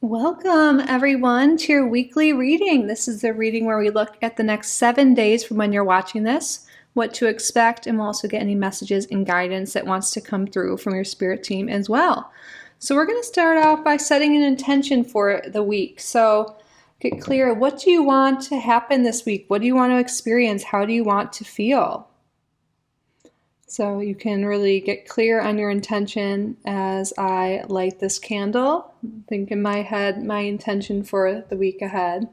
Welcome everyone to your weekly reading. This is the reading where we look at the next 7 days from when you're watching this, what to expect, and we'll also get any messages and guidance that wants to come through from your spirit team as well. So we're going to start off by setting an intention for the week. So get clear, what do you want to happen this week? What do you want to experience? How do you want to feel? So you can really get clear on your intention as I light this candle. Think in my head my intention for the week ahead.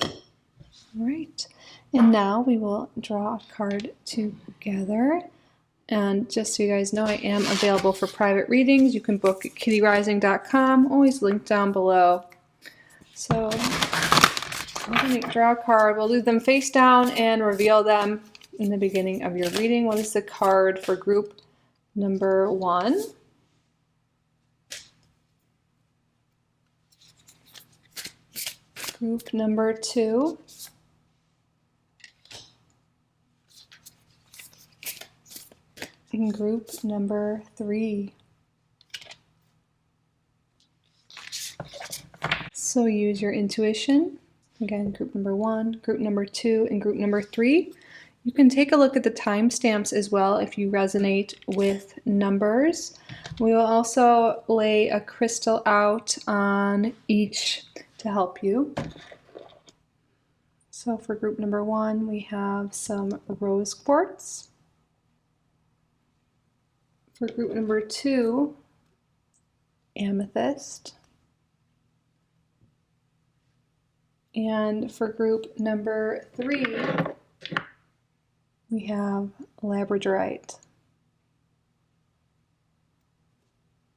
All right, and now we will draw a card together. And just so you guys know, I am available for private readings. You can book at kittyoutsidethebox, always linked down below. So we're going to draw a card. We'll leave them face down and reveal them in the beginning of your reading. What is the card for group number 1? Group number 2. And group number 3. So use your intuition. Again, group number 1, group number 2, and group number 3. You can take a look at the timestamps as well if you resonate with numbers. We will also lay a crystal out on each to help you. So for group number 1, we have some rose quartz. For group number 2, amethyst. And for group number 3, we have labradorite.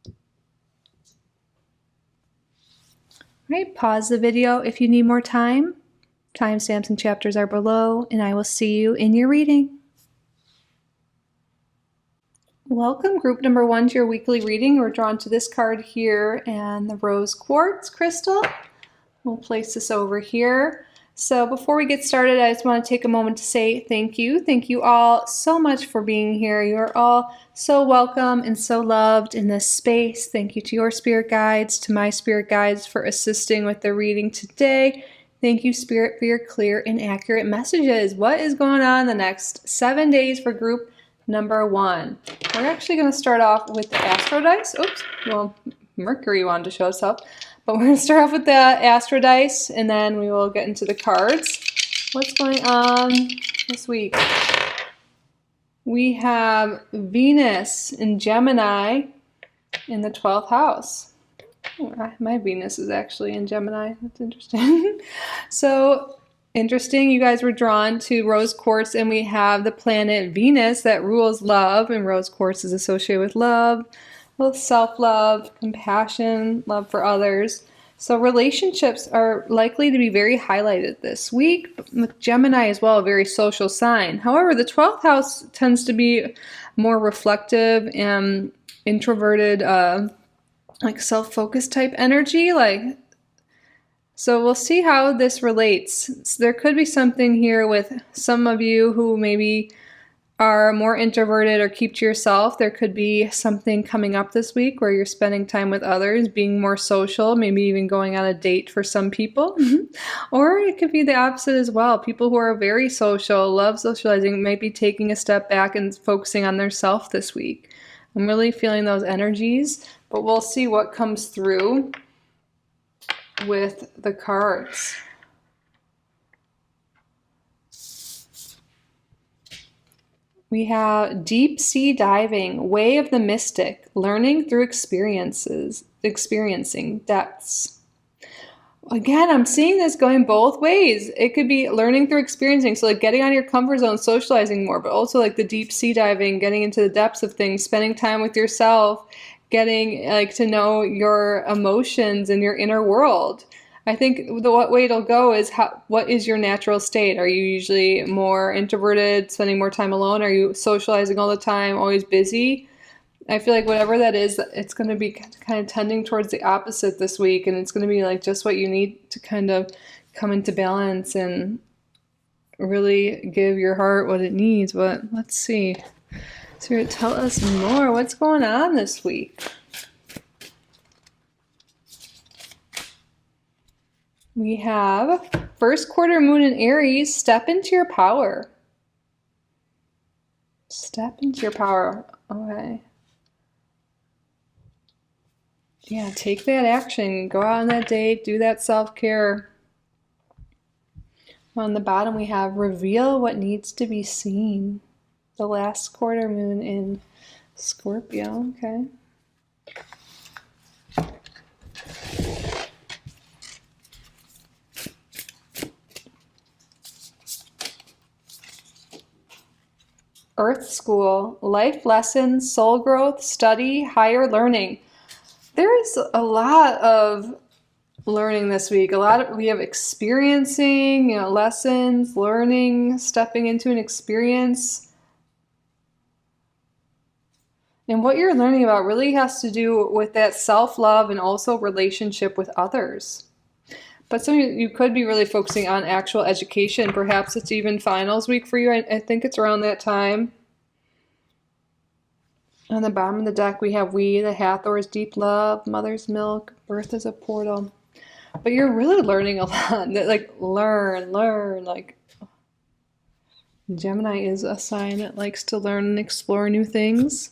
All right, pause the video if you need more time. Timestamps and chapters are below, and I will see you in your reading. Welcome, group number 1, to your weekly reading. We're drawn to this card here and the rose quartz crystal. We'll place this over here. So before we get started, I just want to take a moment to say thank you. Thank you all so much for being here. You are all so welcome and so loved in this space. Thank you to your spirit guides, to my spirit guides for assisting with the reading today. Thank you, Spirit, for your clear and accurate messages. What is going on the next 7 days for group number 1? We're actually going to start off with the Astro Dice. Oops, well, Mercury wanted to show itself. But we're going to start off with the Astro Dice, and then we will get into the cards. What's going on this week? We have Venus in Gemini in the 12th house. Oh, my Venus is actually in Gemini. That's interesting. So interesting, you guys were drawn to rose quartz, and we have the planet Venus that rules love, and rose quartz is associated with love, with self-love, compassion, love for others. So relationships are likely to be very highlighted this week, with Gemini as well, a very social sign. However, the 12th house tends to be more reflective and introverted, like self-focused type energy, so we'll see how this relates. So there could be something here with some of you who maybe are more introverted or keep to yourself. There could be something coming up this week where you're spending time with others, being more social, maybe even going on a date for some people. Or it could be the opposite as well. People who are very social, love socializing, might be taking a step back and focusing on their self this week. I'm really feeling those energies, but we'll see what comes through with the cards. We have deep sea diving, way of the mystic, learning through experiencing depths. Again, I'm seeing this going both ways. It could be learning through experiencing, so like getting out of your comfort zone, socializing more, but also like the deep sea diving, getting into the depths of things, spending time with yourself, getting to know your emotions and your inner world. I think the what way it'll go is what is your natural state? Are you usually more introverted, spending more time alone? Are you socializing all the time, always busy? I feel like whatever that is, it's going to be kind of tending towards the opposite this week, and it's going to be like just what you need to kind of come into balance and really give your heart what it needs. But let's see. Spirit, tell us more. What's going on this week? We have first quarter moon in Aries. Step into your power. Step into your power. Okay. Yeah, take that action. Go out on that date. Do that self-care. On the bottom, we have reveal what needs to be seen. The last quarter moon in Scorpio. Okay. Earth School, life lessons, soul growth, study, higher learning. There is a lot of learning this week. We have experiencing, lessons, learning, stepping into an experience. And what you're learning about really has to do with that self-love and also relationship with others. But some of you could be really focusing on actual education. Perhaps it's even finals week for you. I think it's around that time. On the bottom of the deck, we have the Hathors, deep love, mother's milk, birth is a portal. But you're really learning a lot. Like, learn. Like, Gemini is a sign that likes to learn and explore new things.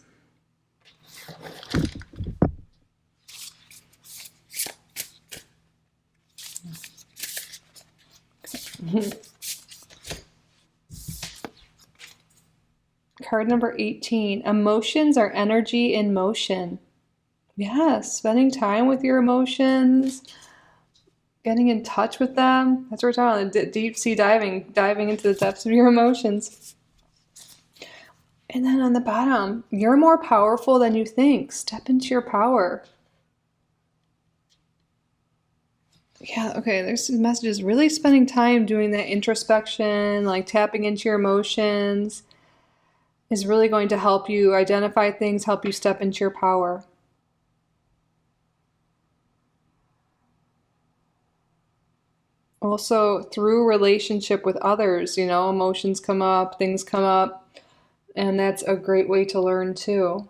Card number 18. Emotions are energy in motion. Yes, spending time with your emotions, getting in touch with them. That's what we're talking about, deep sea diving into the depths of your emotions. And then on the bottom, you're more powerful than you think. Step into your power. Yeah, okay, there's messages. Really spending time doing that introspection, like tapping into your emotions, is really going to help you identify things, help you step into your power. Also, through relationship with others, emotions come up, things come up, and that's a great way to learn too.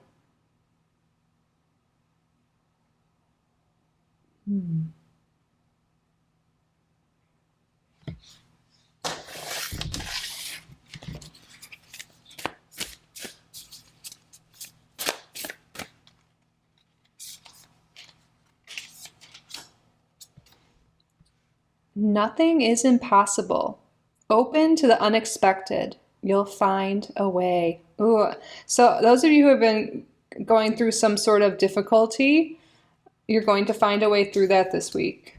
Nothing is impossible. Open to the unexpected. You'll find a way. Ooh. So those of you who have been going through some sort of difficulty, you're going to find a way through that this week.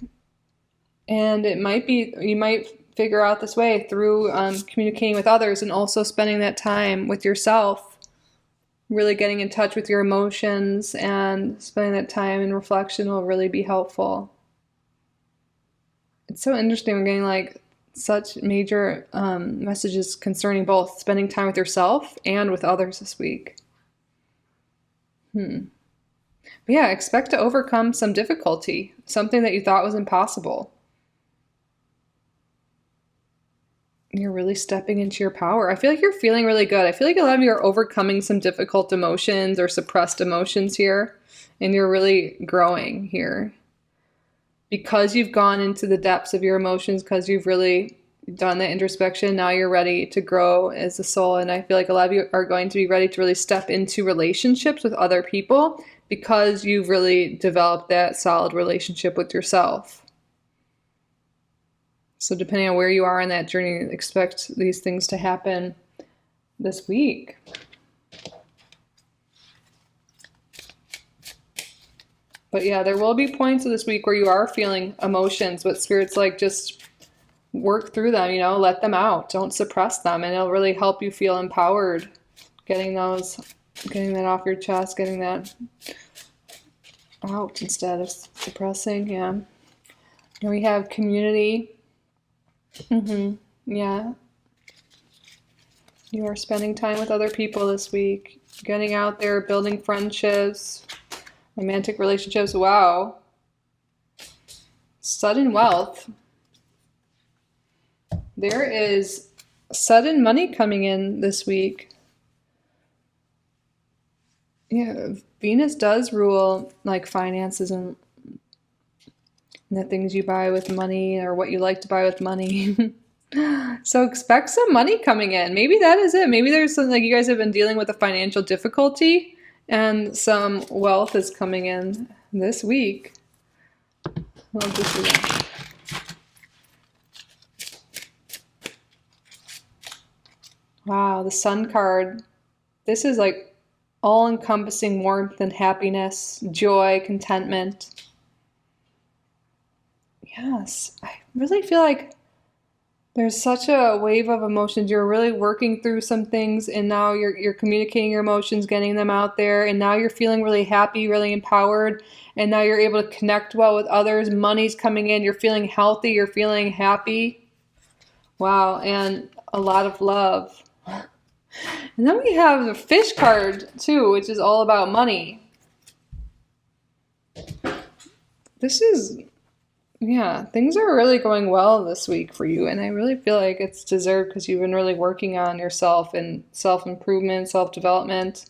And it might be, you might figure out this way through communicating with others and also spending that time with yourself, really getting in touch with your emotions, and spending that time in reflection will really be helpful. It's so interesting. We're getting like such major messages concerning both spending time with yourself and with others this week. But yeah, expect to overcome some difficulty, something that you thought was impossible. You're really stepping into your power. I feel like you're feeling really good. I feel like a lot of you are overcoming some difficult emotions or suppressed emotions here, and you're really growing here. Because you've gone into the depths of your emotions, because you've really done that introspection, now you're ready to grow as a soul. And I feel like a lot of you are going to be ready to really step into relationships with other people because you've really developed that solid relationship with yourself. So depending on where you are in that journey, expect these things to happen this week. But yeah, there will be points of this week where you are feeling emotions, but Spirit's like, just work through them, let them out. Don't suppress them, and it'll really help you feel empowered. Getting that off your chest, getting that out instead of suppressing. Yeah. And we have community. Yeah. You are spending time with other people this week, getting out there, building friendships, romantic relationships. Wow. Sudden wealth. There is sudden money coming in this week. Yeah, Venus does rule like finances and the things you buy with money or what you like to buy with money. So expect some money coming in. Maybe that is it. Maybe there's something like you guys have been dealing with a financial difficulty and some wealth is coming in this week. Well, this is it. Wow, the Sun card. This is like all-encompassing warmth and happiness, joy, contentment. Yes, I really feel like there's such a wave of emotions. You're really working through some things and now you're communicating your emotions, getting them out there, and now you're feeling really happy, really empowered, and now you're able to connect well with others. Money's coming in, you're feeling healthy, you're feeling happy. Wow, and a lot of love. And then we have the Fish card too, which is all about money. This is, yeah, things are really going well this week for you, and I really feel like it's deserved because you've been really working on yourself and self-improvement, self-development.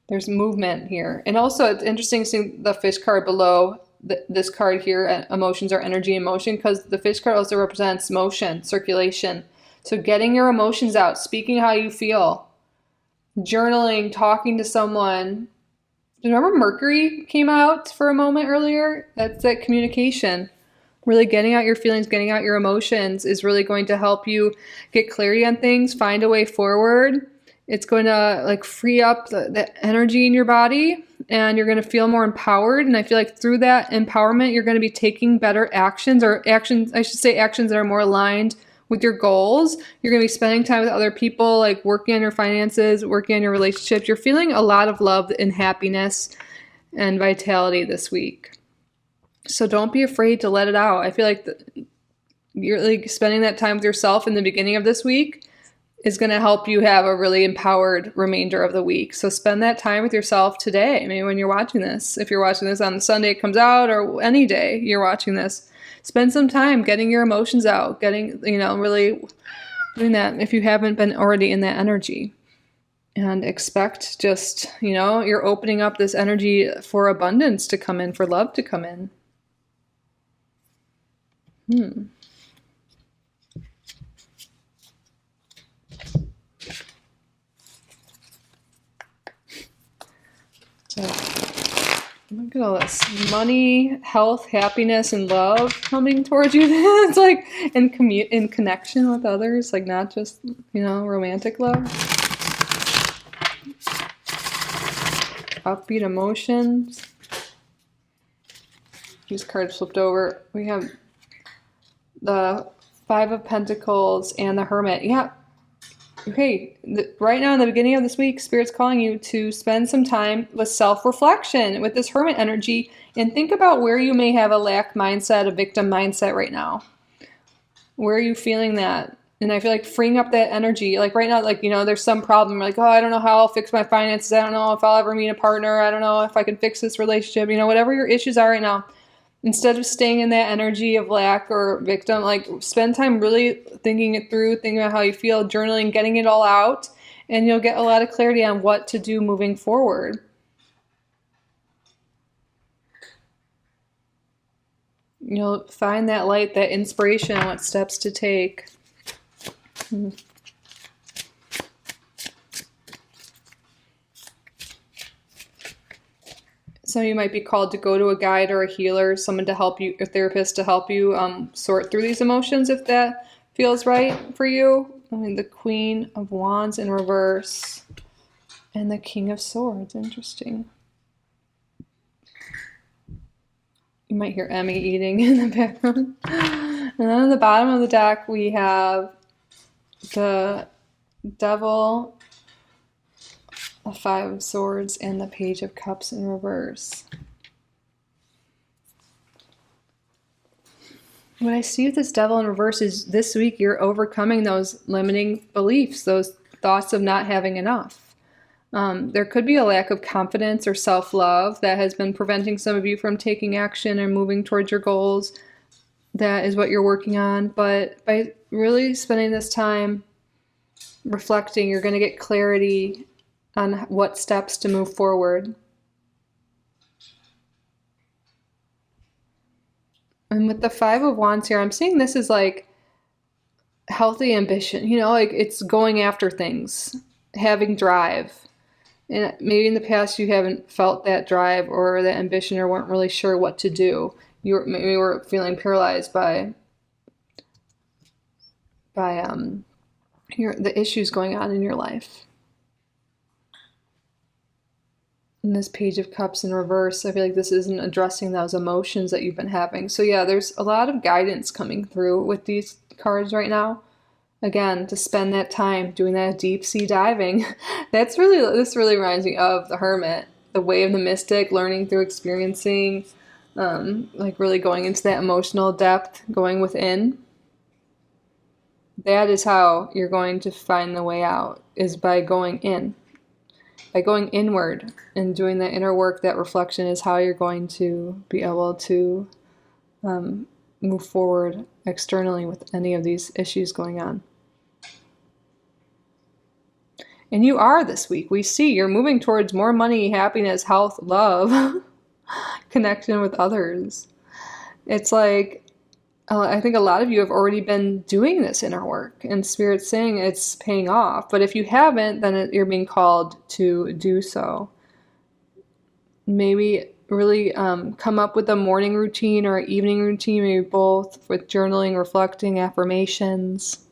There's movement here. And also it's interesting seeing the Fish card below this card here, emotions are energy and motion, because the Fish card also represents motion, circulation. So getting your emotions out, speaking how you feel, journaling, talking to someone. Remember Mercury came out for a moment earlier? That's that communication. Really getting out your feelings, getting out your emotions is really going to help you get clarity on things, find a way forward. It's going to like free up the energy in your body and you're going to feel more empowered. And I feel like through that empowerment, you're going to be taking better actions, or actions, I should say actions that are more aligned with your goals. You're going to be spending time with other people, like working on your finances, working on your relationships. You're feeling a lot of love and happiness and vitality this week. So don't be afraid to let it out. I feel like you're like spending that time with yourself in the beginning of this week is going to help you have a really empowered remainder of the week. So spend that time with yourself today. Maybe when you're watching this, if you're watching this on the Sunday it comes out, or any day you're watching this, spend some time getting your emotions out, getting, really doing that if you haven't been already in that energy. And expect just, you're opening up this energy for abundance to come in, for love to come in. So, look at all this money, health, happiness, and love coming towards you. It's like in connection with others, like not just, romantic love. Upbeat emotions. These cards flipped over. We have the Five of Pentacles and the Hermit. Yeah. Okay, right now in the beginning of this week, Spirit's calling you to spend some time with self-reflection with this Hermit energy and think about where you may have a lack mindset, a victim mindset right now. Where are you feeling that? And I feel like freeing up that energy, like right now, like, there's some problem, like, oh, I don't know how I'll fix my finances. I don't know if I'll ever meet a partner. I don't know if I can fix this relationship, whatever your issues are right now. Instead of staying in that energy of lack or victim, like spend time really thinking it through, thinking about how you feel, journaling, getting it all out, and you'll get a lot of clarity on what to do moving forward. You'll find that light, that inspiration, what steps to take. So you might be called to go to a guide or a healer, someone to help you, a therapist to help you sort through these emotions if that feels right for you. The Queen of Wands in reverse and the King of Swords. Interesting. You might hear Emmy eating in the background. And then at the bottom of the deck we have the Devil, the Five of Swords, and the Page of Cups in reverse. What I see with this Devil in reverse is this week you're overcoming those limiting beliefs, those thoughts of not having enough. There could be a lack of confidence or self-love that has been preventing some of you from taking action and moving towards your goals. that is what you're working on. But by really spending this time reflecting, you're going to get clarity on what steps to move forward. And with the Five of Wands here, I'm seeing this as like healthy ambition, you know, like it's going after things, having drive. And maybe in the past you haven't felt that drive or that ambition or weren't really sure what to do. Maybe you were feeling paralyzed by the issues going on in your life. In this Page of Cups in reverse, I feel like this isn't addressing those emotions that you've been having. So yeah, there's a lot of guidance coming through with these cards right now. Again, to spend that time doing that deep sea diving. This really reminds me of the Hermit, the way of the mystic, learning through experiencing, like really going into that emotional depth, going within. That is how you're going to find the way out, is by going in. By going inward and doing that inner work, that reflection is how you're going to be able to move forward externally with any of these issues going on. And you are this week. We see you're moving towards more money, happiness, health, love, connection with others. It's like, I think a lot of you have already been doing this inner work, and Spirit's saying it's paying off. But if you haven't, then you're being called to do so. Maybe really come up with a morning routine or an evening routine, maybe both, with journaling, reflecting, affirmations.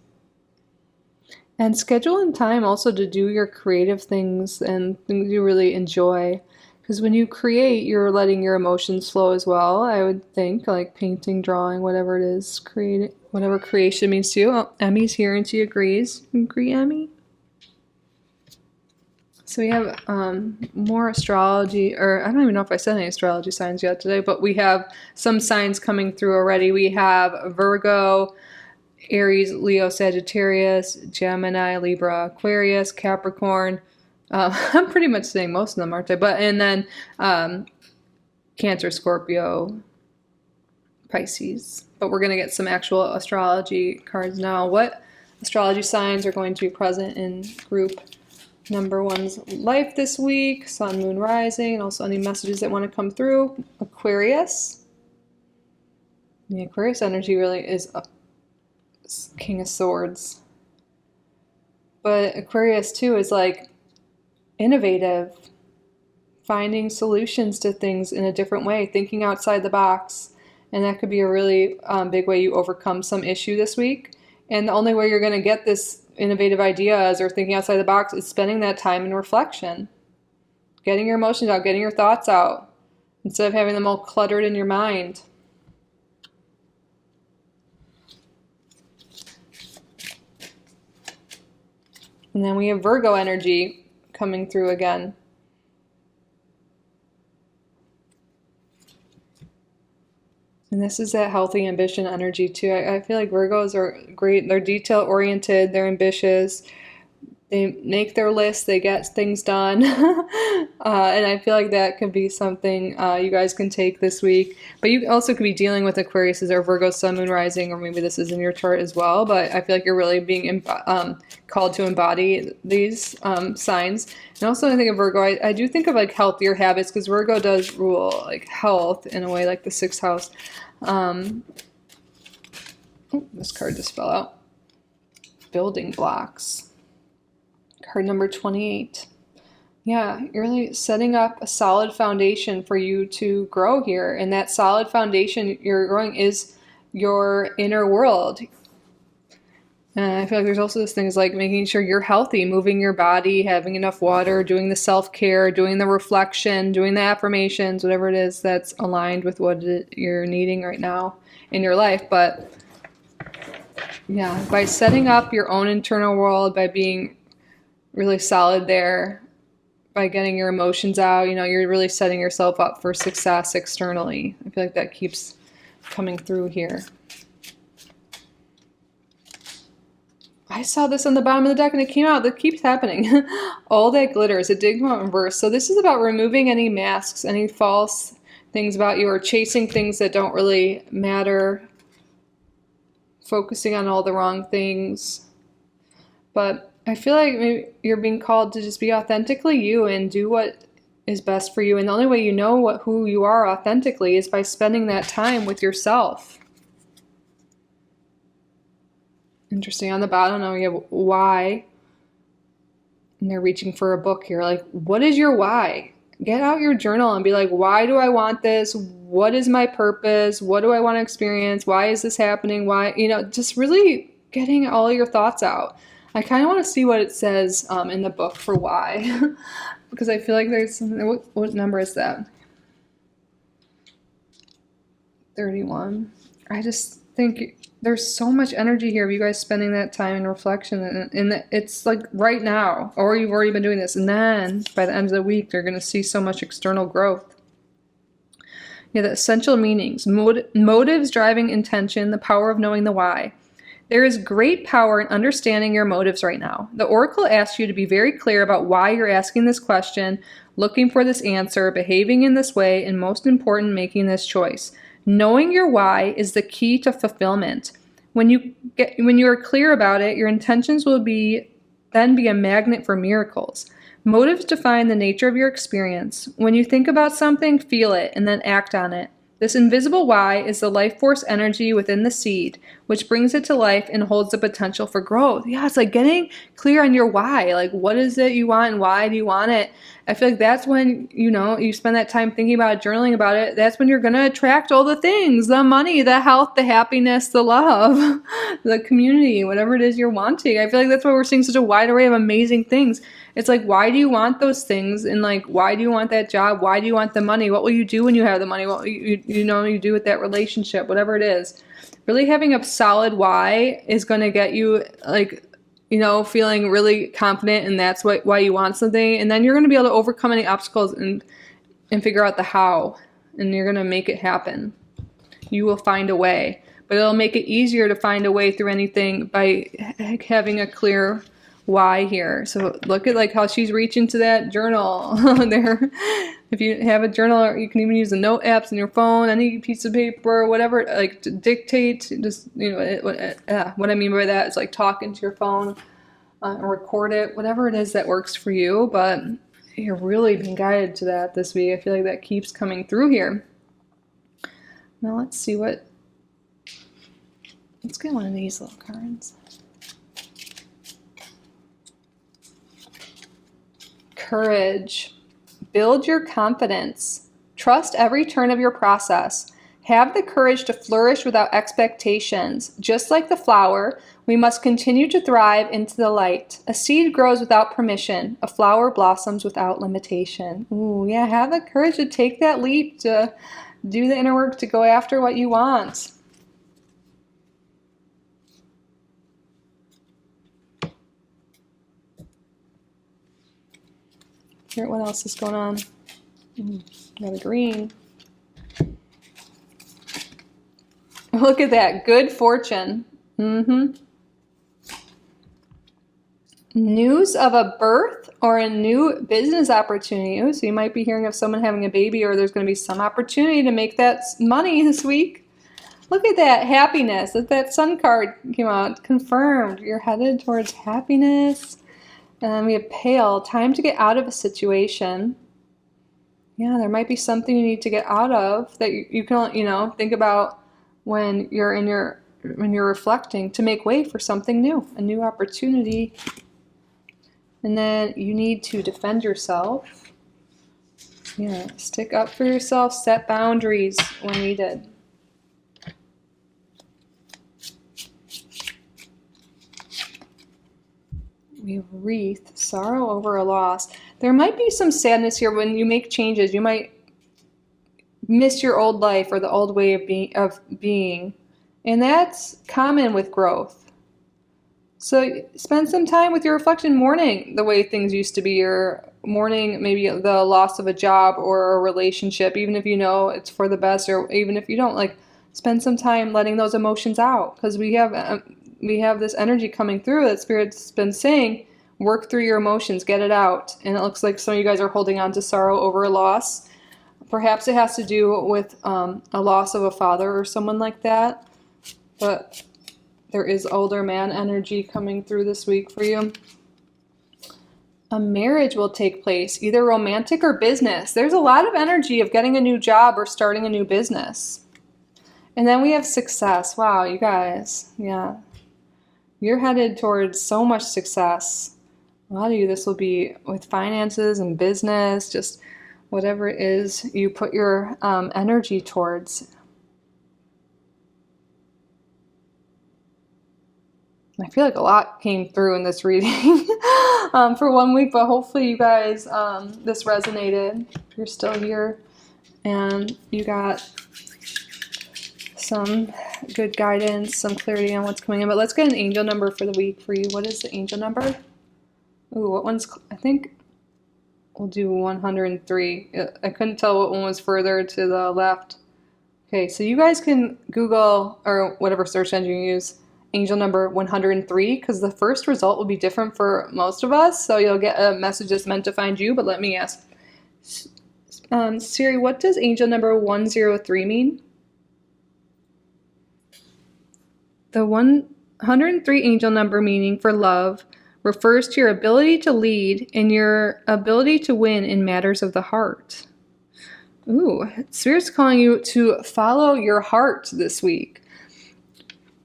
And schedule in time also to do your creative things and things you really enjoy. Because when you create, you're letting your emotions flow as well, I would think, like painting, drawing, whatever it is, whatever creation means to you. Oh, Emmy's here and she agrees. Agree, Emmy? So we have more astrology, or I don't even know if I said any astrology signs yet today, but we have some signs coming through already. We have Virgo, Aries, Leo, Sagittarius, Gemini, Libra, Aquarius, Capricorn. I'm pretty much saying most of them, aren't I? And then Cancer, Scorpio, Pisces. But we're going to get some actual astrology cards now. What astrology signs are going to be present in group number one's life this week? Sun, Moon, Rising, and also any messages that want to come through. Aquarius. The Aquarius energy really is King of Swords. But Aquarius too is like innovative, finding solutions to things in a different way, thinking outside the box. And that could be a really big way you overcome some issue this week. And the only way you're going to get this innovative ideas or thinking outside the box is spending that time in reflection, getting your emotions out, getting your thoughts out, instead of having them all cluttered in your mind. And then we have Virgo energy coming through again. And this is that healthy ambition energy too. I feel like Virgos are great. They're detail oriented, they're ambitious, they make their lists, they get things done. And I feel like that could be something you guys can take this week. But you also could be dealing with Aquarius or Virgo, Sun, Moon, Rising, or maybe this is in your chart as well. But I feel like you're really being called to embody these signs. And also I think of Virgo, I do think of like healthier habits, because Virgo does rule like health in a way, like the 6th house. This card just fell out. Building blocks. Card number 28. Yeah, you're really setting up a solid foundation for you to grow here. And that solid foundation you're growing is your inner world. And I feel like there's also this thing is like making sure you're healthy, moving your body, having enough water, doing the self-care, doing the reflection, doing the affirmations, whatever it is that's aligned with what you're needing right now in your life. But yeah, by setting up your own internal world, by being really solid there, by getting your emotions out, you know, you're really setting yourself up for success externally. I feel like that keeps coming through here. I saw this on the bottom of the deck and it came out. That keeps happening. All that glitters. It did come out in reverse. So this is about removing any masks, any false things about you, or chasing things that don't really matter. focusing on all the wrong things. But I feel like maybe you're being called to just be authentically you and do what is best for you. And the only way you know who you are authentically is by spending that time with yourself. Interesting. On the bottom now we have why. And they're reaching for a book here. Like, what is your why? Get out your journal and be like, why do I want this? What is my purpose? What do I want to experience? Why is this happening? Why, just really getting all your thoughts out. I kind of want to see what it says in the book for why. Because I feel like there's something, what number is that? 31. I just think there's so much energy here of you guys spending that time in reflection, and it's like right now, or you've already been doing this, and then by the end of the week you're going to see so much external growth. Yeah, the essential meanings, motives driving intention, the power of knowing the why. There is great power in understanding your motives right now. The oracle asks you to be very clear about why you're asking this question, looking for this answer, behaving in this way, and most important, making this choice. Knowing your why is the key to fulfillment. When you are clear about it, your intentions will then be a magnet for miracles. Motives define the nature of your experience. When you think about something, feel it, and then act on it. This invisible why is the life force energy within the seed, which brings it to life and holds the potential for growth. Yeah, it's like getting clear on your why. Like, what is it you want and why do you want it? I feel like that's when, you spend that time thinking about it, journaling about it. That's when you're going to attract all the things, the money, the health, the happiness, the love, the community, whatever it is you're wanting. I feel like that's why we're seeing such a wide array of amazing things. It's like, why do you want those things? And like, why do you want that job? Why do you want the money? What will you do when you have the money? What will you do with that relationship, whatever it is. Really having a solid why is going to get you feeling really confident, and that's why you want something. And then you're going to be able to overcome any obstacles and figure out the how, and you're going to make it happen. You will find a way, but it'll make it easier to find a way through anything by having a clear why here. So look at like how she's reaching to that journal there. If you have a journal, you can even use the note apps on your phone, any piece of paper, whatever, like to dictate. Just what I mean by that is like talk into your phone, record it, whatever it is that works for you. But you're really being guided to that this week. I feel like that keeps coming through here. Now let's see let's get one of these little cards. Courage. Build your confidence. Trust every turn of your process. Have the courage to flourish without expectations. Just like the flower, we must continue to thrive into the light. A seed grows without permission. A flower blossoms without limitation. Ooh, yeah, have the courage to take that leap, to do the inner work, to go after what you want. Here, what else is going on? Got a green. Look at that. Good fortune. News of a birth or a new business opportunity. Ooh, so you might be hearing of someone having a baby, or there's going to be some opportunity to make that money this week. Look at that. Happiness. That sun card came out. Confirmed. You're headed towards happiness. And we have pale, time to get out of a situation. Yeah, there might be something you need to get out of that you can, think about when you're reflecting, to make way for something new, a new opportunity. And then you need to defend yourself. Yeah, stick up for yourself, set boundaries when needed. We have wreath, sorrow over a loss. There might be some sadness here when you make changes. You might miss your old life or the old way of being. And that's common with growth. So spend some time with your reflection, mourning the way things used to be, or mourning maybe the loss of a job or a relationship, even if you know it's for the best, or even if you don't, spend some time letting those emotions out, because we have this energy coming through that Spirit's been saying, work through your emotions, get it out. And it looks like some of you guys are holding on to sorrow over a loss. Perhaps it has to do with a loss of a father or someone like that. But there is older man energy coming through this week for you. A marriage will take place, either romantic or business. There's a lot of energy of getting a new job or starting a new business. And then we have success. Wow, you guys. Yeah. You're headed towards so much success. A lot of you, this will be with finances and business, just whatever it is you put your energy towards. I feel like a lot came through in this reading for 1 week, but hopefully you guys, this resonated. If you're still here and you got some good guidance, some clarity on what's coming in. But let's get an angel number for the week for you. What is the angel number? Ooh, what one's, I think we'll do 103. I couldn't tell what one was further to the left. Okay, so you guys can Google or whatever search engine you use, angel number 103, because the first result will be different for most of us. So you'll get a message that's meant to find you, but let me ask. Siri, what does angel number 103 mean? The 103 angel number meaning for love refers to your ability to lead and your ability to win in matters of the heart. Ooh, Spirit's calling you to follow your heart this week,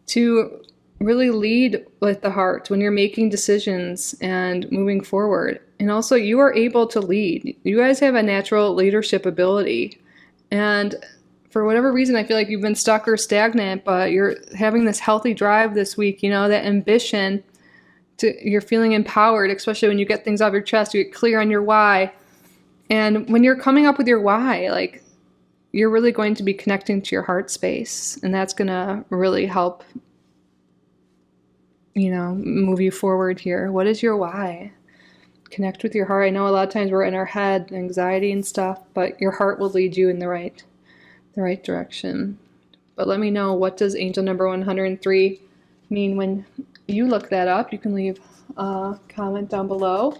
to really lead with the heart when you're making decisions and moving forward. And also, you are able to lead. You guys have a natural leadership ability. And for whatever reason, I feel like you've been stuck or stagnant, but you're having this healthy drive this week, you know, that ambition. You're feeling empowered, especially when you get things off your chest, you get clear on your why. And when you're coming up with your why, like, you're really going to be connecting to your heart space. And that's going to really help, you know, move you forward here. What is your why? Connect with your heart. I know a lot of times we're in our head, anxiety and stuff, but your heart will lead you in the right direction. But let me know, what does angel number 103 mean when you look that up? You can leave a comment down below.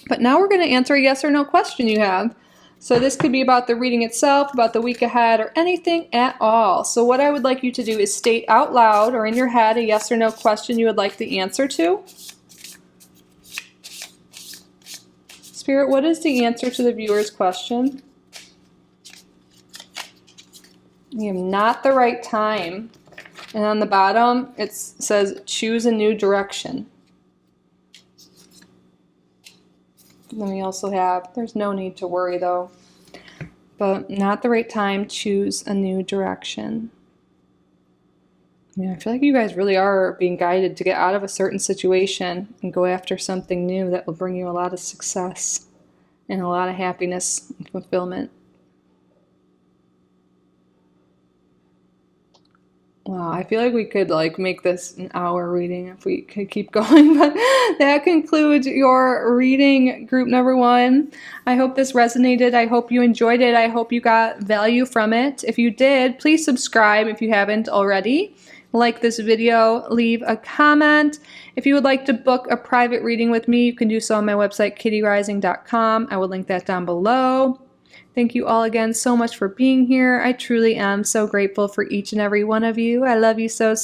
But now we're going to answer a yes or no question you have. So this could be about the reading itself, about the week ahead, or anything at all. So what I would like you to do is state out loud or in your head a yes or no question you would like the answer to. Spirit, what is the answer to the viewer's question? You have not the right time. And on the bottom, it says choose a new direction. Then we also have, there's no need to worry though, but not the right time, choose a new direction. I mean, I feel like you guys really are being guided to get out of a certain situation and go after something new that will bring you a lot of success and a lot of happiness and fulfillment. Wow, I feel like we could make this an hour reading if we could keep going, but that concludes your reading, group number 1. I hope this resonated. I hope you enjoyed it. I hope you got value from it. If you did, please subscribe if you haven't already. Like this video, leave a comment. If you would like to book a private reading with me, you can do so on my website, kittyoutsidethebox. I will link that down below. Thank you all again so much for being here. I truly am so grateful for each and every one of you. I love you so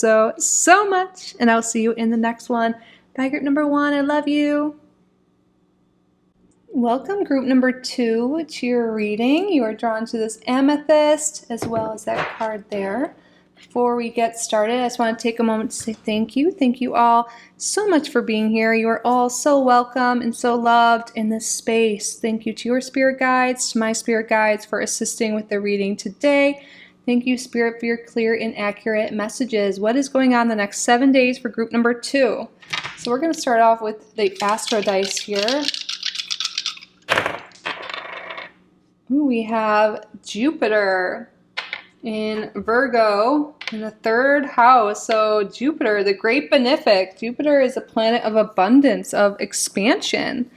much. And I'll see you in the next one. Bye, group number 1. I love you. Welcome, group number 2, to your reading. You are drawn to this amethyst as well as that card there. Before we get started, I just want to take a moment to say thank you. Thank you all so much for being here. You are all so welcome and so loved in this space. Thank you to your spirit guides, to my spirit guides for assisting with the reading today. Thank you, Spirit, for your clear and accurate messages. What is going on the next 7 days for group number 2? So we're going to start off with the Astro Dice here. Ooh, we have Jupiter in Virgo in the 3rd house. So Jupiter, the great benefic. Jupiter is a planet of abundance, of expansion.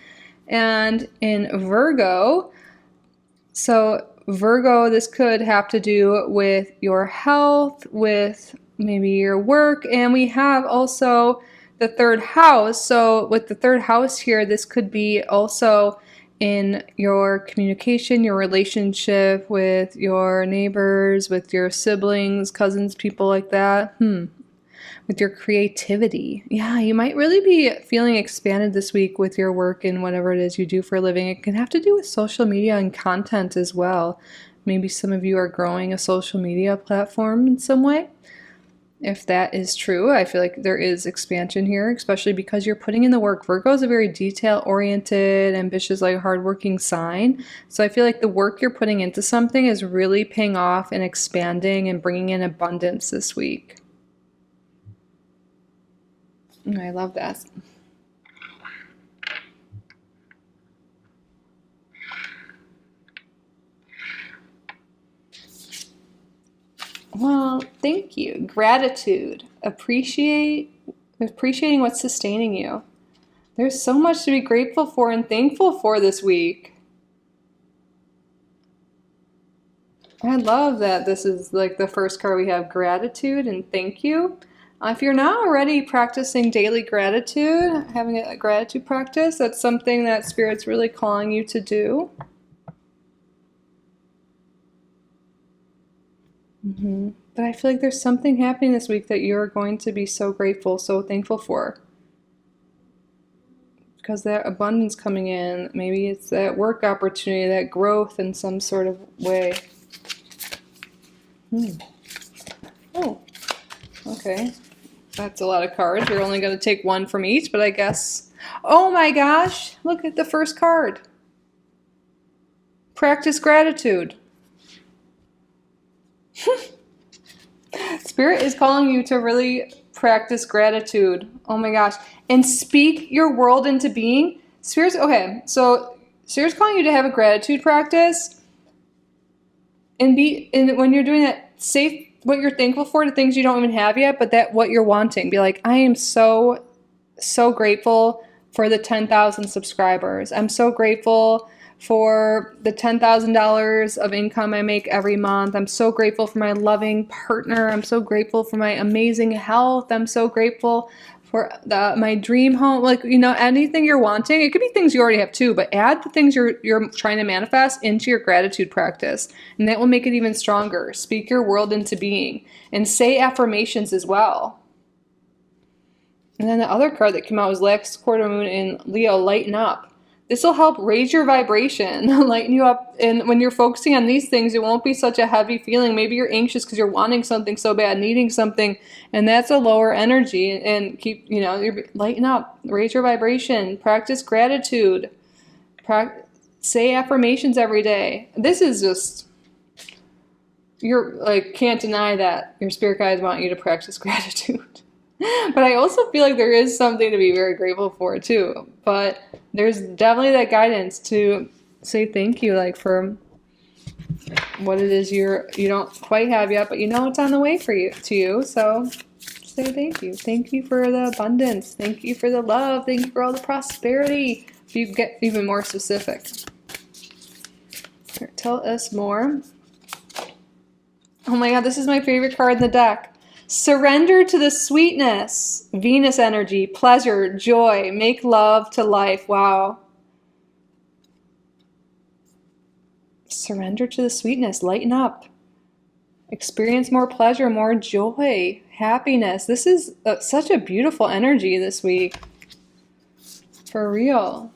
And in Virgo, so Virgo, this could have to do with your health, with maybe your work, and we have also the 3rd house. So with the 3rd house here, this could be also in your communication, your relationship with your neighbors, with your siblings, cousins, people like that. with your creativity. Yeah, you might really be feeling expanded this week with your work and whatever it is you do for a living. It can have to do with social media and content as well. Maybe some of you are growing a social media platform in some way. If that is true, I feel like there is expansion here, especially because you're putting in the work. Virgo is a very detail-oriented, ambitious, like hardworking sign. So I feel like the work you're putting into something is really paying off and expanding and bringing in abundance this week. I love that. Well, thank you. Gratitude. Appreciating what's sustaining you. There's so much to be grateful for and thankful for this week. I love that this is like the first card we have, gratitude and thank you. If you're not already practicing daily gratitude, having a gratitude practice, that's something that Spirit's really calling you to do. But I feel like there's something happening this week that you're going to be so grateful, so thankful for. Because that abundance coming in, maybe it's that work opportunity, that growth in some sort of way. Oh, okay. That's a lot of cards. You're only going to take one from each, but I guess... Oh my gosh! Look at the first card. Practice gratitude. Spirit is calling you to really practice gratitude. Oh my gosh. And speak your world into being. Spirit's calling you to have a gratitude practice. And when you're doing that, say what you're thankful for to things you don't even have yet, but that what you're wanting. Be like, I am so grateful for the 10,000 subscribers. I'm so grateful for the $10,000 of income I make every month. I'm so grateful for my loving partner. I'm so grateful for my amazing health. I'm so grateful for my dream home. Like, anything you're wanting. It could be things you already have too, but add the things you're trying to manifest into your gratitude practice, and that will make it even stronger. Speak your world into being, and say affirmations as well. And then the other card that came out was last quarter moon in Leo, lighten up. This will help raise your vibration, lighten you up. And when you're focusing on these things, it won't be such a heavy feeling. Maybe you're anxious because you're wanting something so bad, needing something, and that's a lower energy. And keep, lighten up, raise your vibration, practice gratitude, say affirmations every day. This is just, you're like, can't deny that your spirit guides want you to practice gratitude. But I also feel like there is something to be very grateful for too. But there's definitely that guidance to say thank you, like for what it is you don't quite have yet, but it's on the way to you. So say thank you. Thank you for the abundance. Thank you for the love. Thank you for all the prosperity. If you get even more specific. Here, tell us more. Oh my God, this is my favorite card in the deck. Surrender to the sweetness, Venus energy, pleasure, joy, make love to life. Wow. Surrender to the sweetness, lighten up. Experience more pleasure, more joy, happiness. This is such a beautiful energy this week. For real.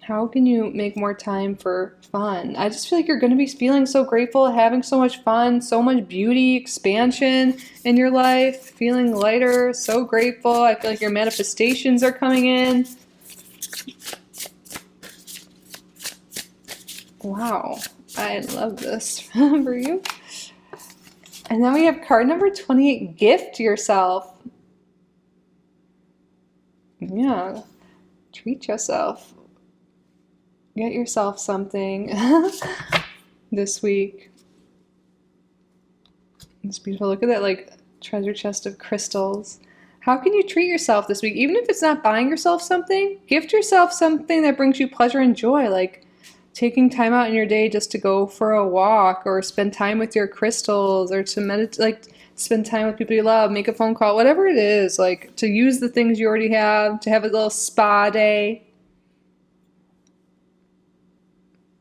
How can you make more time for fun? I just feel like you're going to be feeling so grateful, having so much fun, so much beauty, expansion in your life, feeling lighter, so grateful. I feel like your manifestations are coming in. Wow, I love this for you. And then we have card number 28, gift yourself. Yeah, treat yourself. Get yourself something this week. It's beautiful. Look at that, like, treasure chest of crystals. How can you treat yourself this week? Even if it's not buying yourself something, gift yourself something that brings you pleasure and joy, like taking time out in your day just to go for a walk or spend time with your crystals or to meditate, like spend time with people you love, make a phone call, whatever it is, like to use the things you already have, to have a little spa day.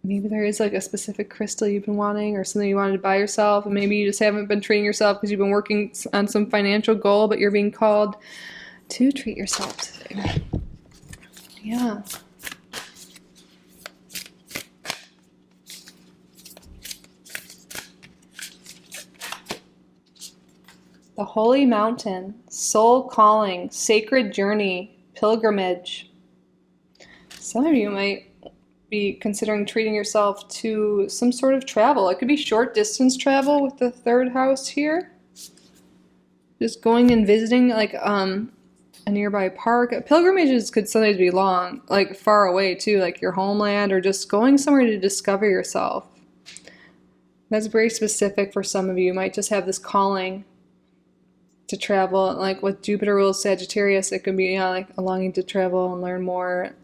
maybe there is like a specific crystal you've been wanting or something you wanted to buy yourself, and maybe you just haven't been treating yourself because you've been working on some financial goal, but you're being called to treat yourself today. Yeah. The holy mountain, soul calling, sacred journey, pilgrimage. Some of you might be considering treating yourself to some sort of travel. It could be short distance travel with the third house here. Just going and visiting like a nearby park. Pilgrimages could sometimes be long, like far away too, like your homeland, or just going somewhere to discover yourself. That's very specific for some of you. You might just have this calling to travel, like with Jupiter rules Sagittarius, it could be like a longing to travel and learn more.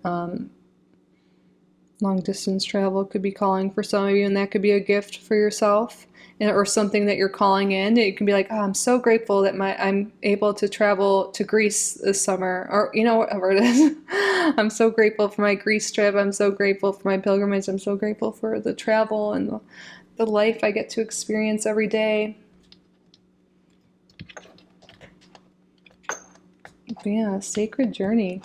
Long distance travel could be calling for some of you, and that could be a gift for yourself, or something that you're calling in. It can be like, oh, I'm so grateful that I'm able to travel to Greece this summer, or whatever it is. I'm so grateful for my Greece trip. I'm so grateful for my pilgrimage. I'm so grateful for the travel and the life I get to experience every day. Yeah, sacred journey.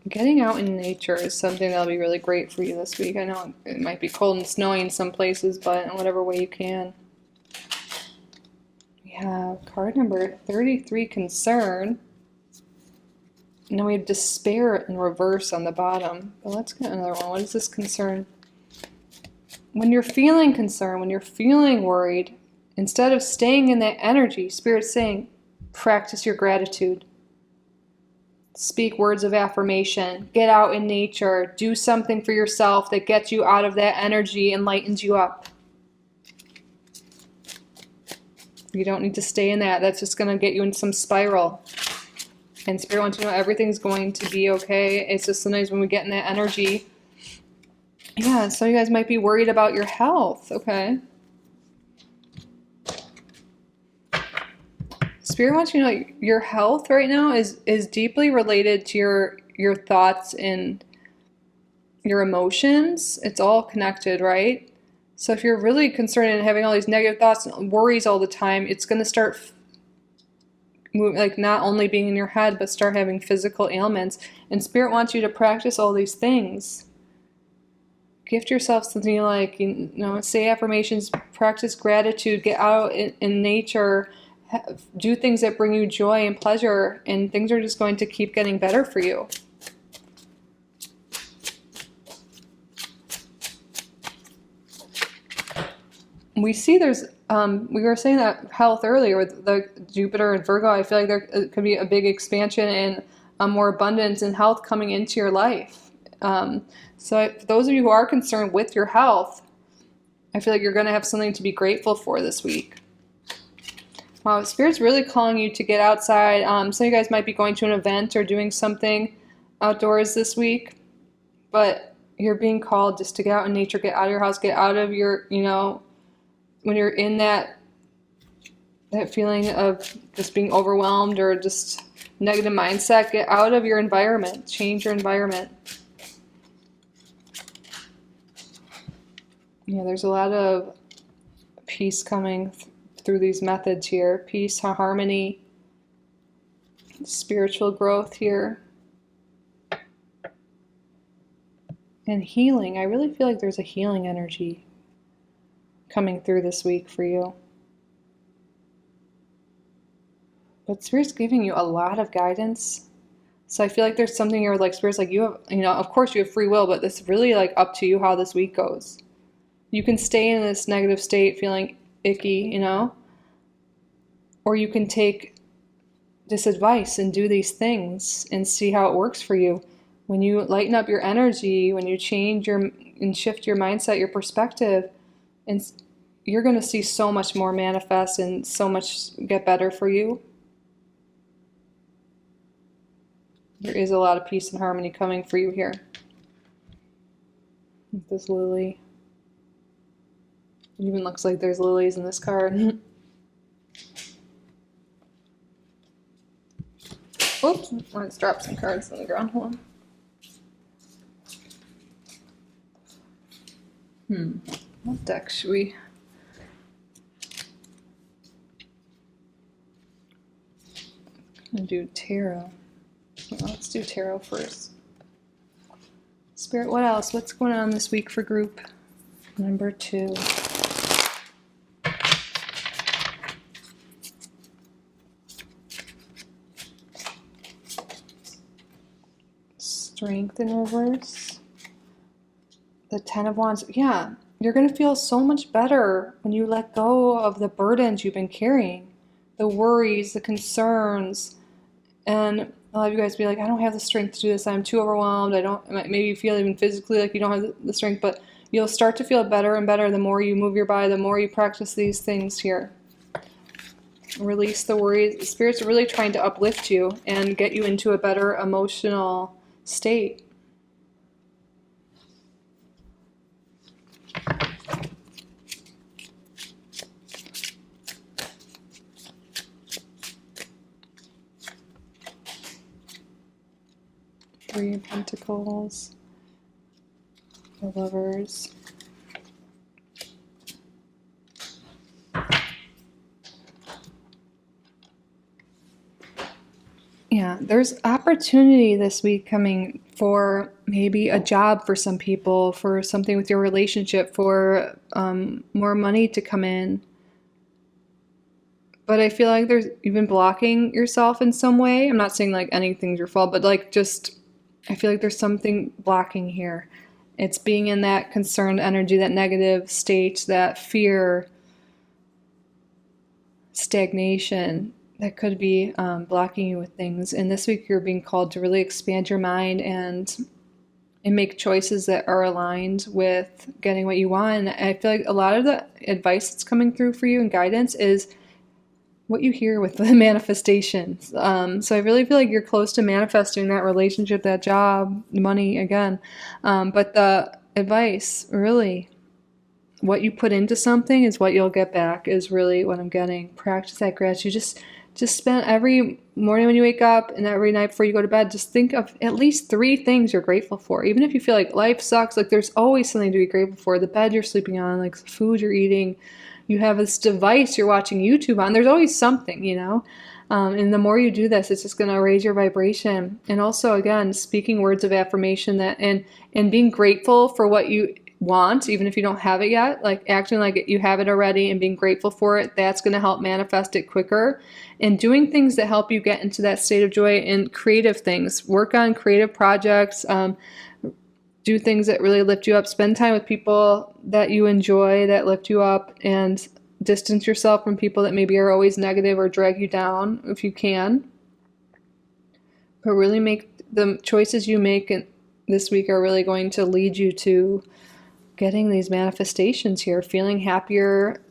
Getting out in nature is something that'll be really great for you this week. I know it might be cold and snowy in some places, but in whatever way you can. We have card number 33, concern. And then we have despair in reverse on the bottom. But let's get another one. What is this concern? When you're feeling concerned, when you're feeling worried, instead of staying in that energy, Spirit's saying, practice your gratitude. Speak words of affirmation. Get out in nature. Do something for yourself that gets you out of that energy and lightens you up. You don't need to stay in that. That's just going to get you in some spiral. And Spirit wants you to know everything's going to be okay. It's just sometimes when we get in that energy. Yeah, some of you guys might be worried about your health. Okay. Spirit wants you to know your health right now is deeply related to your thoughts and your emotions. It's all connected, right? So if you're really concerned and having all these negative thoughts and worries all the time, it's going to start moving, like not only being in your head, but start having physical ailments. And Spirit wants you to practice all these things. Gift yourself something you like, say affirmations, practice gratitude, get out in nature, do things that bring you joy and pleasure, and things are just going to keep getting better for you. We see there's, we were saying that health earlier with the Jupiter and Virgo. I feel like there could be a big expansion and more abundance and health coming into your life. So for those of you who are concerned with your health, I feel like you're going to have something to be grateful for this week. Wow, Spirit's really calling you to get outside. Some of you guys might be going to an event or doing something outdoors this week, but you're being called just to get out in nature, get out of your house, get out of your, when you're in that feeling of just being overwhelmed or just negative mindset, get out of your environment, change your environment. Yeah, there's a lot of peace coming through these methods here. Peace, harmony, spiritual growth here. And healing. I really feel like there's a healing energy coming through this week for you. But Spirit's giving you a lot of guidance. So I feel like there's something you're like, Spirit's like, you have, of course you have free will, but it's really like up to you how this week goes. You can stay in this negative state feeling icky, or you can take this advice and do these things and see how it works for you. When you lighten up your energy, when you change and shift your mindset, your perspective, and you're going to see so much more manifest and so much get better for you. There is a lot of peace and harmony coming for you here. This lily. even looks like there's lilies in this card. Oops, let's drop some cards on the ground. Hold on. What deck should we? I'm gonna do tarot. Well, let's do tarot first. Spirit, what else? What's going on this week for group number 2? Strength in reverse. The 10 of Wands. Yeah, you're going to feel so much better when you let go of the burdens you've been carrying. The worries, the concerns. And a lot of you guys be like, I don't have the strength to do this. I'm too overwhelmed. Maybe you feel even physically like you don't have the strength, but you'll start to feel better and better the more you move your body, the more you practice these things here. Release the worries. The Spirit's really trying to uplift you and get you into a better emotional state. Three of Pentacles, the Lovers. Yeah, there's opportunity this week coming for maybe a job for some people, for something with your relationship, for more money to come in. But I feel like you've been blocking yourself in some way. I'm not saying like anything's your fault, but like just I feel like there's something blocking here. It's being in that concerned energy, that negative state, that fear, stagnation that could be blocking you with things. And this week you're being called to really expand your mind and make choices that are aligned with getting what you want. And I feel like a lot of the advice that's coming through for you and guidance is what you hear with the manifestations. So I really feel like you're close to manifesting that relationship, that job, money again. But the advice, really, what you put into something is what you'll get back, is really what I'm getting. Practice that gratitude. Just spend every morning when you wake up and every night before you go to bed, just think of at least 3 things you're grateful for. Even if you feel like life sucks, like there's always something to be grateful for. The bed you're sleeping on, like the food you're eating. You have this device you're watching YouTube on. There's always something, you know? And the more you do this, it's just going to raise your vibration. And also, again, speaking words of affirmation that and being grateful for what you want, even if you don't have it yet, like acting like you have it already and being grateful for it, that's going to help manifest it quicker. And doing things that help you get into that state of joy and creative things. Work on creative projects. Do things that really lift you up. Spend time with people that you enjoy, that lift you up, and distance yourself from people that maybe are always negative or drag you down if you can. But really make the choices you make this week are really going to lead you to getting these manifestations here, feeling happier.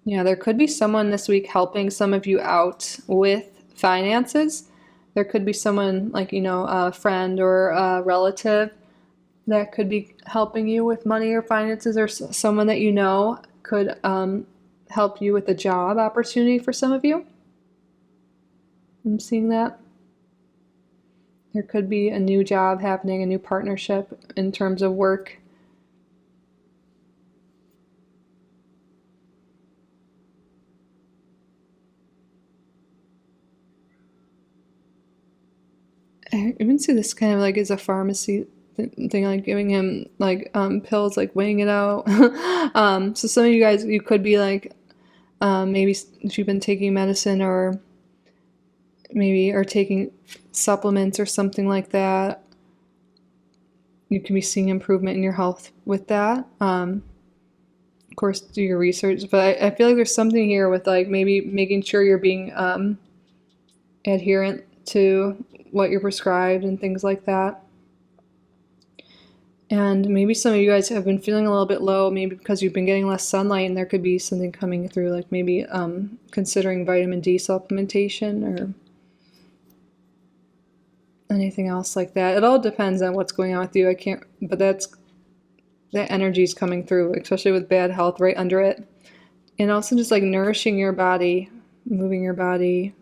Yeah, there could be someone this week helping some of you out with finances. There could be someone like, a friend or a relative that could be helping you with money or finances, or someone that could help you with a job opportunity for some of you. I'm seeing that. There could be a new job happening, a new partnership in terms of work. I even see this kind of like as a pharmacy thing, like giving him like pills, like weighing it out. So some of you guys, you could be like, maybe if you've been taking medicine or maybe are taking supplements or something like that, you can be seeing improvement in your health with that. Of course, do your research, but I feel like there's something here with like maybe making sure you're being adherent to what you're prescribed and things like that. And maybe some of you guys have been feeling a little bit low, maybe because you've been getting less sunlight, and there could be something coming through, like maybe considering vitamin D supplementation, or anything else like that. It all depends on what's going on with you. I can't, but that energy is coming through, especially with bad health right under it. And also just like nourishing your body, moving your body.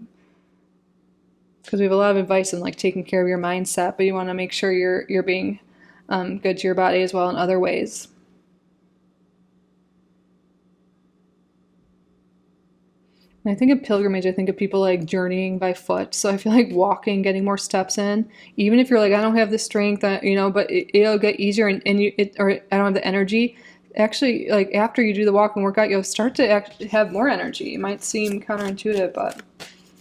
Because we have a lot of advice on like taking care of your mindset, but you want to make sure you're being good to your body as well in other ways. And I think of pilgrimage, I think of people like journeying by foot. So I feel like walking, getting more steps in, even if you're like, I don't have the strength, but it'll get easier or I don't have the energy. Actually, like after you do the walk and workout, you'll start to actually have more energy. It might seem counterintuitive, but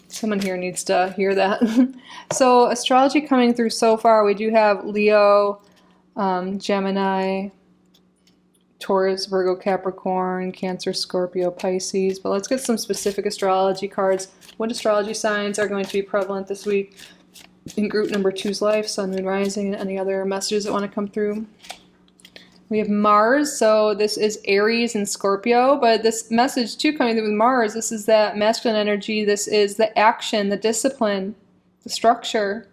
someone here needs to hear that. So astrology coming through so far, we do have Leo, Gemini, Taurus, Virgo, Capricorn, Cancer, Scorpio, Pisces. But let's get some specific astrology cards. What astrology signs are going to be prevalent this week in group number 2's life, Sun, Moon, Rising, and any other messages that want to come through? We have Mars, so this is Aries and Scorpio, but this message too coming through with Mars, this is that masculine energy, this is the action, the discipline, the structure.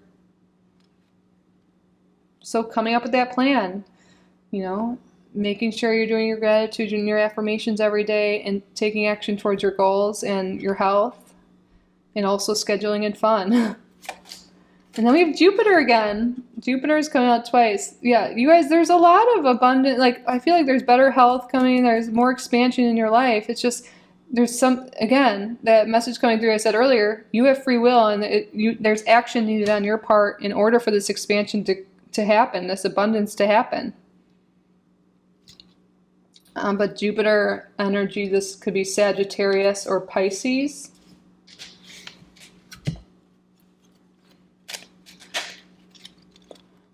So coming up with that plan, making sure you're doing your gratitude and your affirmations every day and taking action towards your goals and your health, and also scheduling in fun. And then we have Jupiter again. Jupiter is coming out twice. Yeah, you guys, there's a lot of abundant, like, I feel like there's better health coming, there's more expansion in your life. It's just, there's that message coming through I said earlier, you have free will, and there's action needed on your part in order for this expansion to happen, this abundance to happen. But Jupiter energy, this could be Sagittarius or Pisces.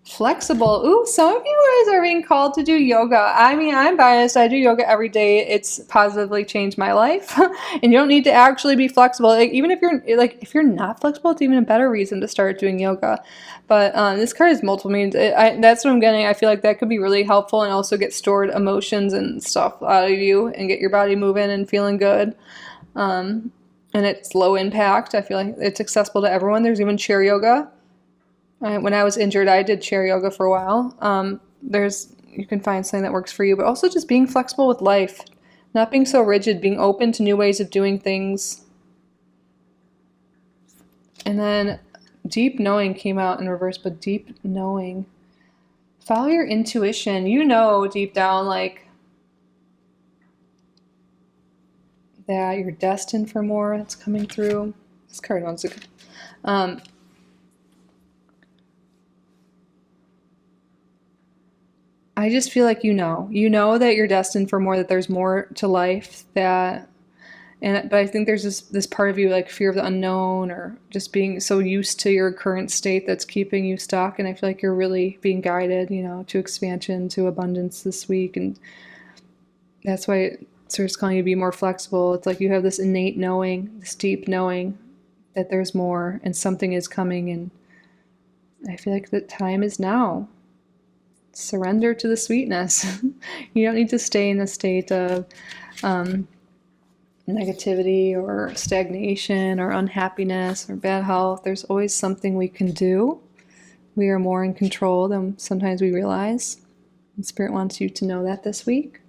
Flexible. Ooh, some of you guys are being called to do yoga. I mean, I'm biased. I do yoga every day. It's positively changed my life. And you don't need to actually be flexible. Like, even if you're not flexible, it's even a better reason to start doing yoga. But this card has multiple meanings. That's what I'm getting. I feel like that could be really helpful and also get stored emotions and stuff out of you and get your body moving and feeling good. And it's low impact. I feel like it's accessible to everyone. There's even chair yoga. When I was injured, I did chair yoga for a while. You can find something that works for you, but also just being flexible with life, not being so rigid, being open to new ways of doing things. And then deep knowing came out in reverse, but deep knowing. Follow your intuition. Deep down, like, that you're destined for more. That's coming through. This card wants to... I just feel like that you're destined for more, that there's more to life, but I think there's this part of you, like fear of the unknown, or just being so used to your current state that's keeping you stuck. And I feel like you're really being guided, to expansion, to abundance this week. And that's why it's calling you to be more flexible. It's like you have this innate knowing, this deep knowing that there's more and something is coming. And I feel like the time is now. Surrender to the sweetness. You don't need to stay in a state of negativity or stagnation or unhappiness or bad health. There's always something we can do. We are more in control than sometimes we realize. And Spirit wants you to know that this week.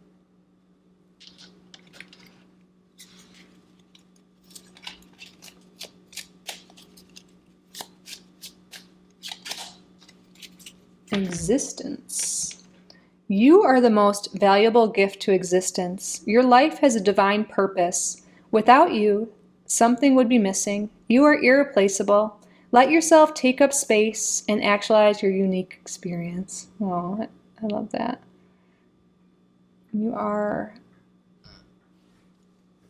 Existence. You are the most valuable gift to existence. Your life has a divine purpose. Without you, something would be missing. You are irreplaceable. Let yourself take up space and actualize your unique experience. Oh, I love that. You are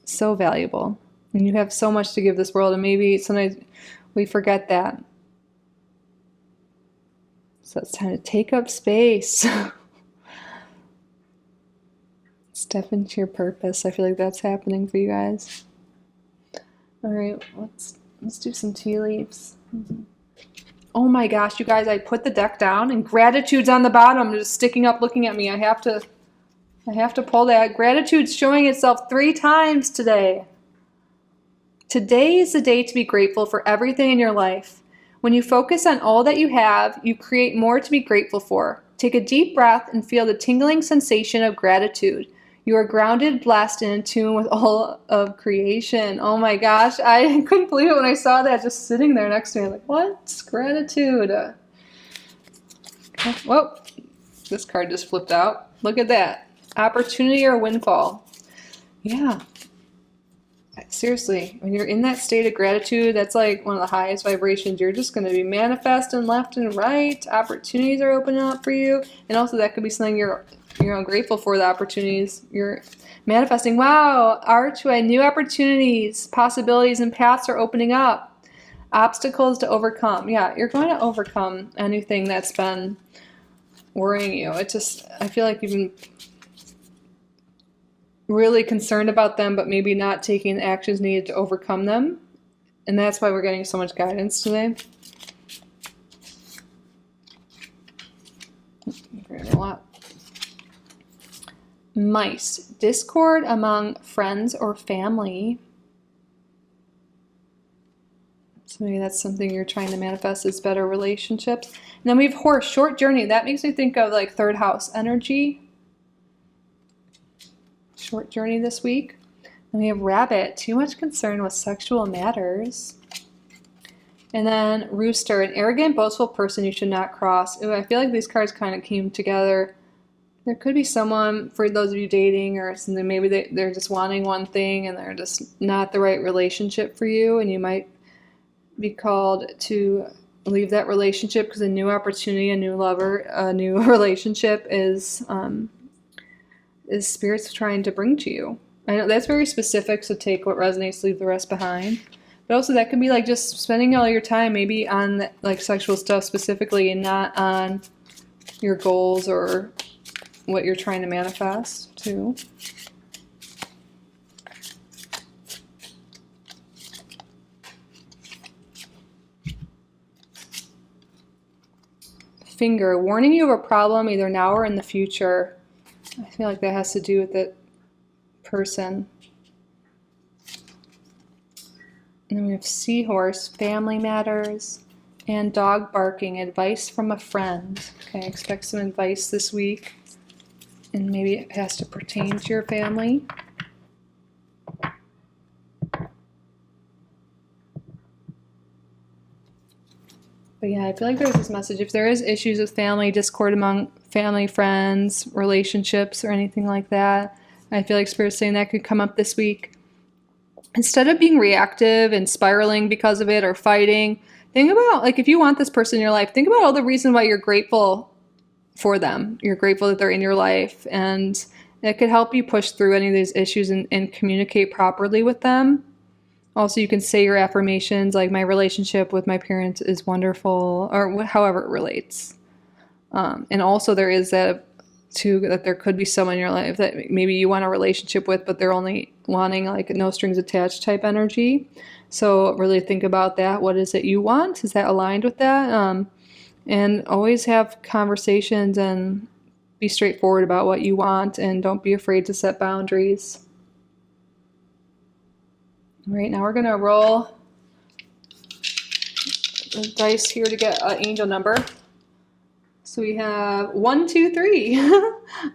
so valuable, and you have so much to give this world, and maybe sometimes we forget that. So it's time to take up space. Step into your purpose. I feel like that's happening for you guys. All right, let's do some tea leaves. Oh my gosh, you guys, I put the deck down and gratitude's on the bottom, just sticking up looking at me. I have to pull that. Gratitude's showing itself 3 times today. Today is the day to be grateful for everything in your life. When you focus on all that you have, you create more to be grateful for. Take a deep breath and feel the tingling sensation of gratitude. You are grounded, blessed, and in tune with all of creation. Oh my gosh, I couldn't believe it when I saw that just sitting there next to me. Like, what? Gratitude. Whoa, this card just flipped out. Look at that. Opportunity or windfall. Yeah. Seriously, when you're in that state of gratitude, that's like one of the highest vibrations. You're just going to be manifesting left and right. Opportunities are opening up for you. And also that could be something you're grateful for, the opportunities you're manifesting. Wow, Archway, new opportunities, possibilities, and paths are opening up. Obstacles to overcome. Yeah, you're going to overcome anything that's been worrying you. It just, I feel like you've been really concerned about them, but maybe not taking the actions needed to overcome them. And that's why we're getting so much guidance today. A lot. Mice. Discord among friends or family. So maybe that's something you're trying to manifest, is better relationships. And then we have horse, short journey. That makes me think of like third house energy. Short journey this week. And we have rabbit, too much concern with sexual matters. And then rooster, an arrogant, boastful person you should not cross. Ooh, I feel like these cards kind of came together. There could be someone, for those of you dating or something, maybe they're just wanting one thing and they're just not the right relationship for you, and you might be called to leave that relationship because a new opportunity, a new lover, a new relationship is spirits trying to bring to you. I know that's very specific, so take what resonates, leave the rest behind. But also that could be like just spending all your time maybe on like sexual stuff specifically and not on your goals or what you're trying to manifest too. Finger, warning you of a problem either now or in the future. I feel like that has to do with that person. And then we have seahorse, family matters, and dog barking, advice from a friend. Okay, expect some advice this week. And maybe it has to pertain to your family. But yeah, I feel like there's this message. If there is issues with family, discord among family, friends, relationships, or anything like that, I feel like Spirit's saying that could come up this week. Instead of being reactive and spiraling because of it or fighting, think about, like, if you want this person in your life, think about all the reasons why you're grateful for them. You're grateful that they're in your life, and it could help you push through any of these issues and communicate properly with them. Also, you can say your affirmations, like, my relationship with my parents is wonderful, or however it relates. And also there is that too, that there could be someone in your life that maybe you want a relationship with, but they're only wanting like no strings attached type energy. So really think about that. What is it you want? Is that aligned with that? And always have conversations and be straightforward about what you want, and don't be afraid to set boundaries. All right, now we're going to roll the dice here to get an angel number. So we have 1, 2, 3.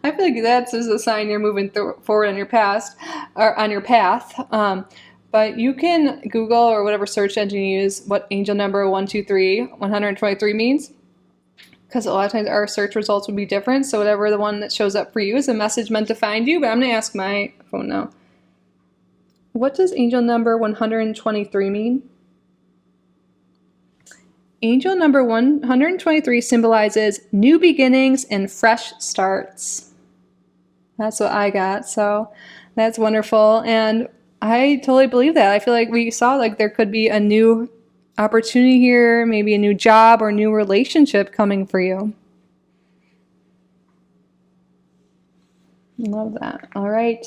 I feel like that's just a sign you're moving forward on your path. But you can Google or whatever search engine you use what angel number 123 means. Because a lot of times our search results would be different. So whatever the one that shows up for you is a message meant to find you. But I'm going to ask my phone now. What does angel number 123 mean? Angel number 123 symbolizes new beginnings and fresh starts. That's what I got. So that's wonderful. And I totally believe that. I feel like we saw like there could be a new opportunity here, maybe a new job or new relationship coming for you. Love that. All right.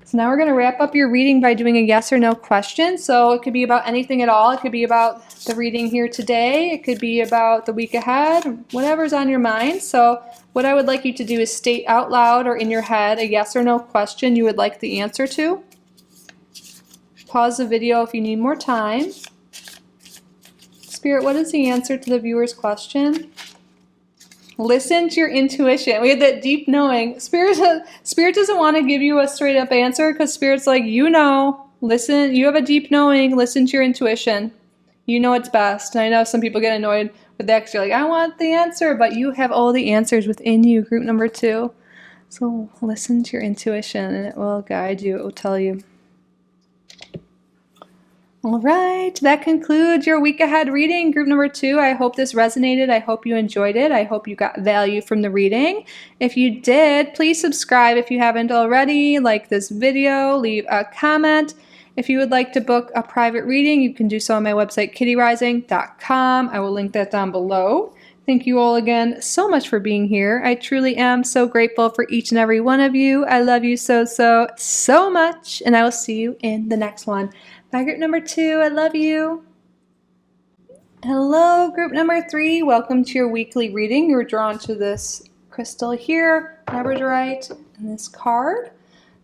So now we're going to wrap up your reading by doing a yes or no question. So it could be about anything at all. It could be about the reading here today. It could be about the week ahead, whatever's on your mind. So what I would like you to do is state out loud or in your head a yes or no question you would like the answer to. Pause the video if you need more time. Spirit, what is the answer to the viewer's question? Listen to your intuition. We had that deep knowing. Spirit doesn't want to give you a straight up answer because Spirit's like, you know, listen, you have a deep knowing, listen to your intuition. You know what's best. And I know some people get annoyed with that because you're like, I want the answer, but you have all the answers within you, group number 2. So listen to your intuition and it will guide you, it will tell you. All right, that concludes your week ahead reading, group number 2. I hope this resonated. I hope you enjoyed it. I hope you got value from the reading. If you did, please subscribe if you haven't already. Like this video, leave a comment. If you would like to book a private reading, you can do so on my website, kittyoutsidethebox.com. I will link that down below. Thank you all again so much for being here. I truly am so grateful for each and every one of you. I love you so, so, so much, and I will see you in the next one. Bye, group number 2. I love you. Hello, group number 3. Welcome to your weekly reading. You were drawn to this crystal here, labradorite, and this card.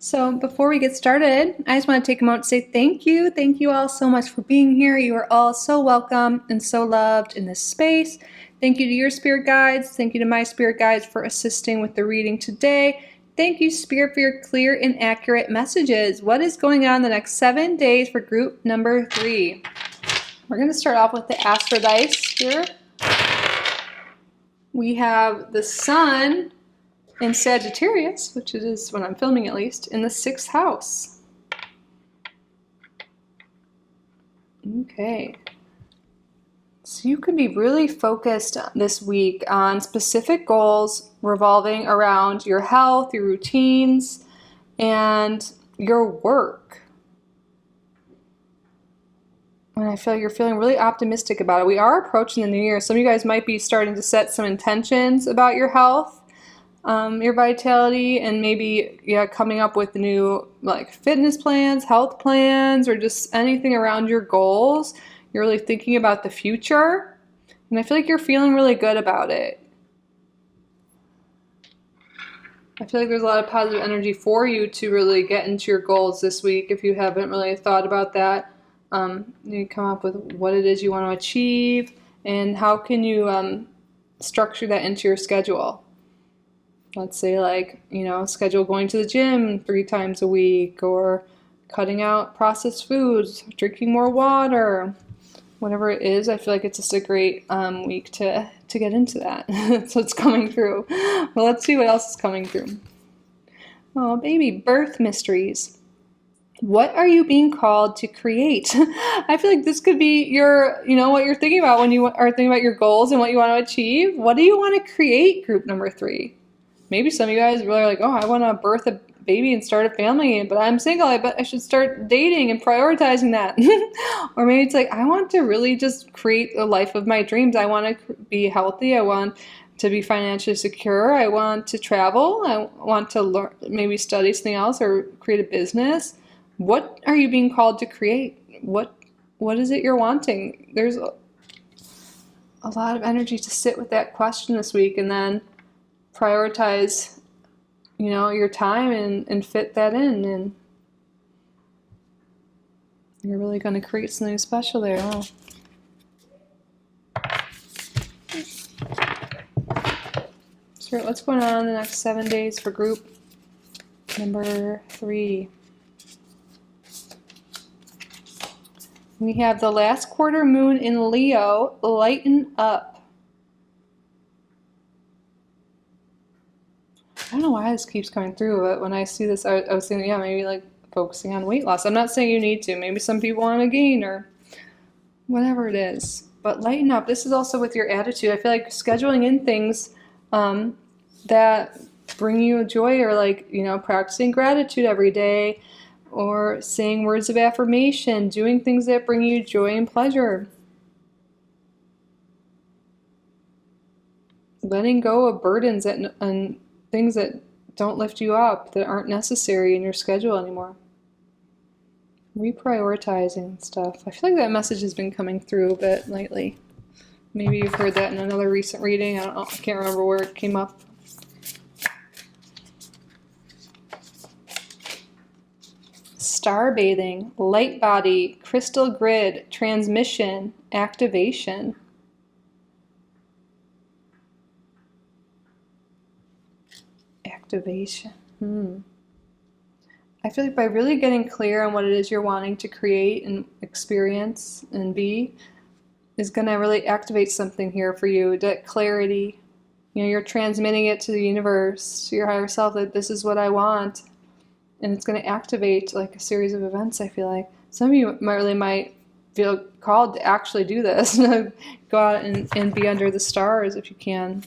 So before we get started, I just want to take a moment to say thank you. Thank you all so much for being here. You are all so welcome and so loved in this space. Thank you to your spirit guides. Thank you to my spirit guides for assisting with the reading today. Thank you, Spirit, for your clear and accurate messages. What is going on the next 7 days for group number 3? We're going to start off with the Astro Dice here. We have the Sun in Sagittarius, which it is when I'm filming at least, in the 6th house. Okay. So you could be really focused this week on specific goals revolving around your health, your routines, and your work. And I feel like you're feeling really optimistic about it. We are approaching the new year. Some of you guys might be starting to set some intentions about your health, your vitality, and maybe coming up with new fitness plans, health plans, or just anything around your goals. You're really thinking about the future, and I feel like you're feeling really good about it. I feel like there's a lot of positive energy for you to really get into your goals this week. If you haven't really thought about that, you come up with what it is you want to achieve and how can you structure that into your schedule. Let's say schedule going to the gym 3 times a week, or cutting out processed foods, drinking more water. Whatever it is, I feel like it's just a great week to get into that. So it's coming through. Well, let's see what else is coming through. Oh, baby, birth mysteries. What are you being called to create? I feel like this could be your, what you're thinking about when you are thinking about your goals and what you want to achieve. What do you want to create, group number 3? Maybe some of you guys really are like, oh, I want to birth a baby and start a family, but I'm single. I bet I should start dating and prioritizing that. Or maybe it's like, I want to really just create the life of my dreams. I want to be healthy. I want to be financially secure. I want to travel. I want to learn, maybe study something else or create a business. What are you being called to create? What is it you're wanting? There's a lot of energy to sit with that question this week and then prioritize your time and fit that in, and you're really going to create something special there. Oh. So what's going on in the next 7 days for group number 3? We have the last quarter moon in Leo. Lighten up. I don't know why this keeps coming through, but when I see this, I was thinking, maybe focusing on weight loss. I'm not saying you need to. Maybe some people want to gain or whatever it is. But lighten up. This is also with your attitude. I feel like scheduling in things that bring you joy, or practicing gratitude every day, or saying words of affirmation, doing things that bring you joy and pleasure. Letting go of burdens and things that don't lift you up, that aren't necessary in your schedule anymore. Reprioritizing stuff. I feel like that message has been coming through a bit lately. Maybe you've heard that in another recent reading. I don't know. I can't remember where it came up. star bathing, light body, crystal grid, transmission, activation. Activation. I feel like by really getting clear on what it is you're wanting to create and experience and be is going to really activate something here for you. That clarity. You know, you're transmitting it to the universe, to your higher self, that this is what I want. And it's going to activate like a series of events, I feel like. Some of you might feel called to actually do this. Go out and be under the stars if you can.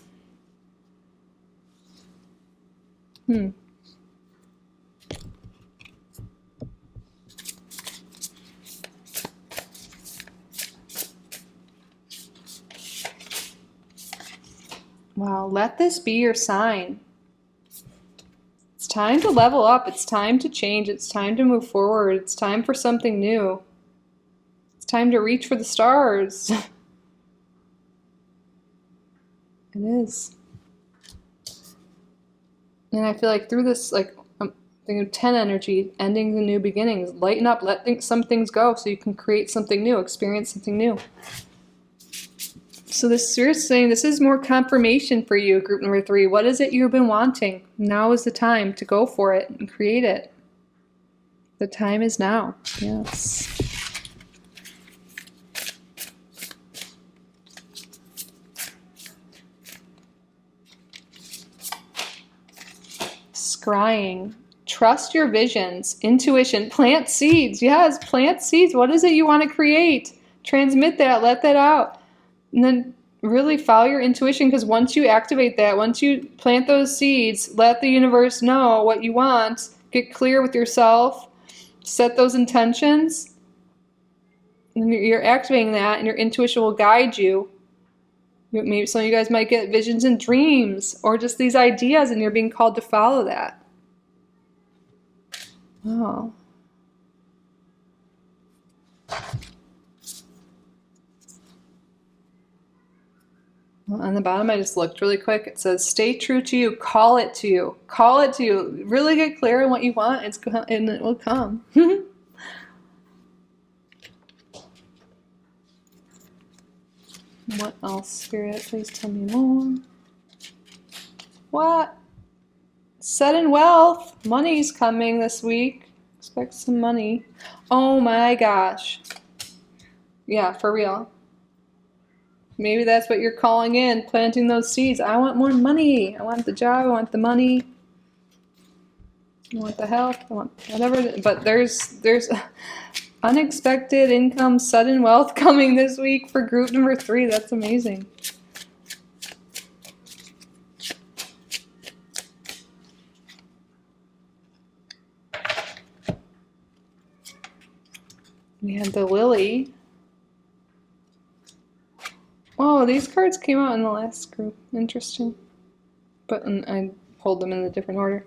Wow, let this be your sign. It's time to level up. It's time to change. It's time to move forward. It's time for something new. It's time to reach for the stars. It is. And I feel like through this, like, I'm thinking of 10 energy, ending the new beginnings. Lighten up, let some things go so you can create something new, experience something new. So this spirit's saying this is more confirmation for you, group number 3. What is it you've been wanting? Now is the time to go for it and create it. The time is now. Yes. Scrying. Trust your visions. Intuition. Plant seeds. Yes, plant seeds. What is it you want to create? Transmit that. Let that out. And then really follow your intuition, because once you activate that, once you plant those seeds, let the universe know what you want, get clear with yourself, set those intentions, and you're activating that, and your intuition will guide you. Maybe some of you guys might get visions and dreams, or just these ideas, and you're being called to follow that. Oh. Well, on the bottom, I just looked really quick. It says, stay true to you. Call it to you. Call it to you. Really get clear on what you want, and it will come. What else, Spirit? Please tell me more. What? Sudden wealth. Money's coming this week. Expect some money. Oh my gosh. Yeah, for real. Maybe that's what you're calling in, planting those seeds. I want more money. I want the job. I want the money. I want the health. I want whatever. But there's unexpected income, sudden wealth coming this week for group number 3. That's amazing. We had the lily. Oh, these cards came out in the last group. Interesting. But I pulled them in a different order.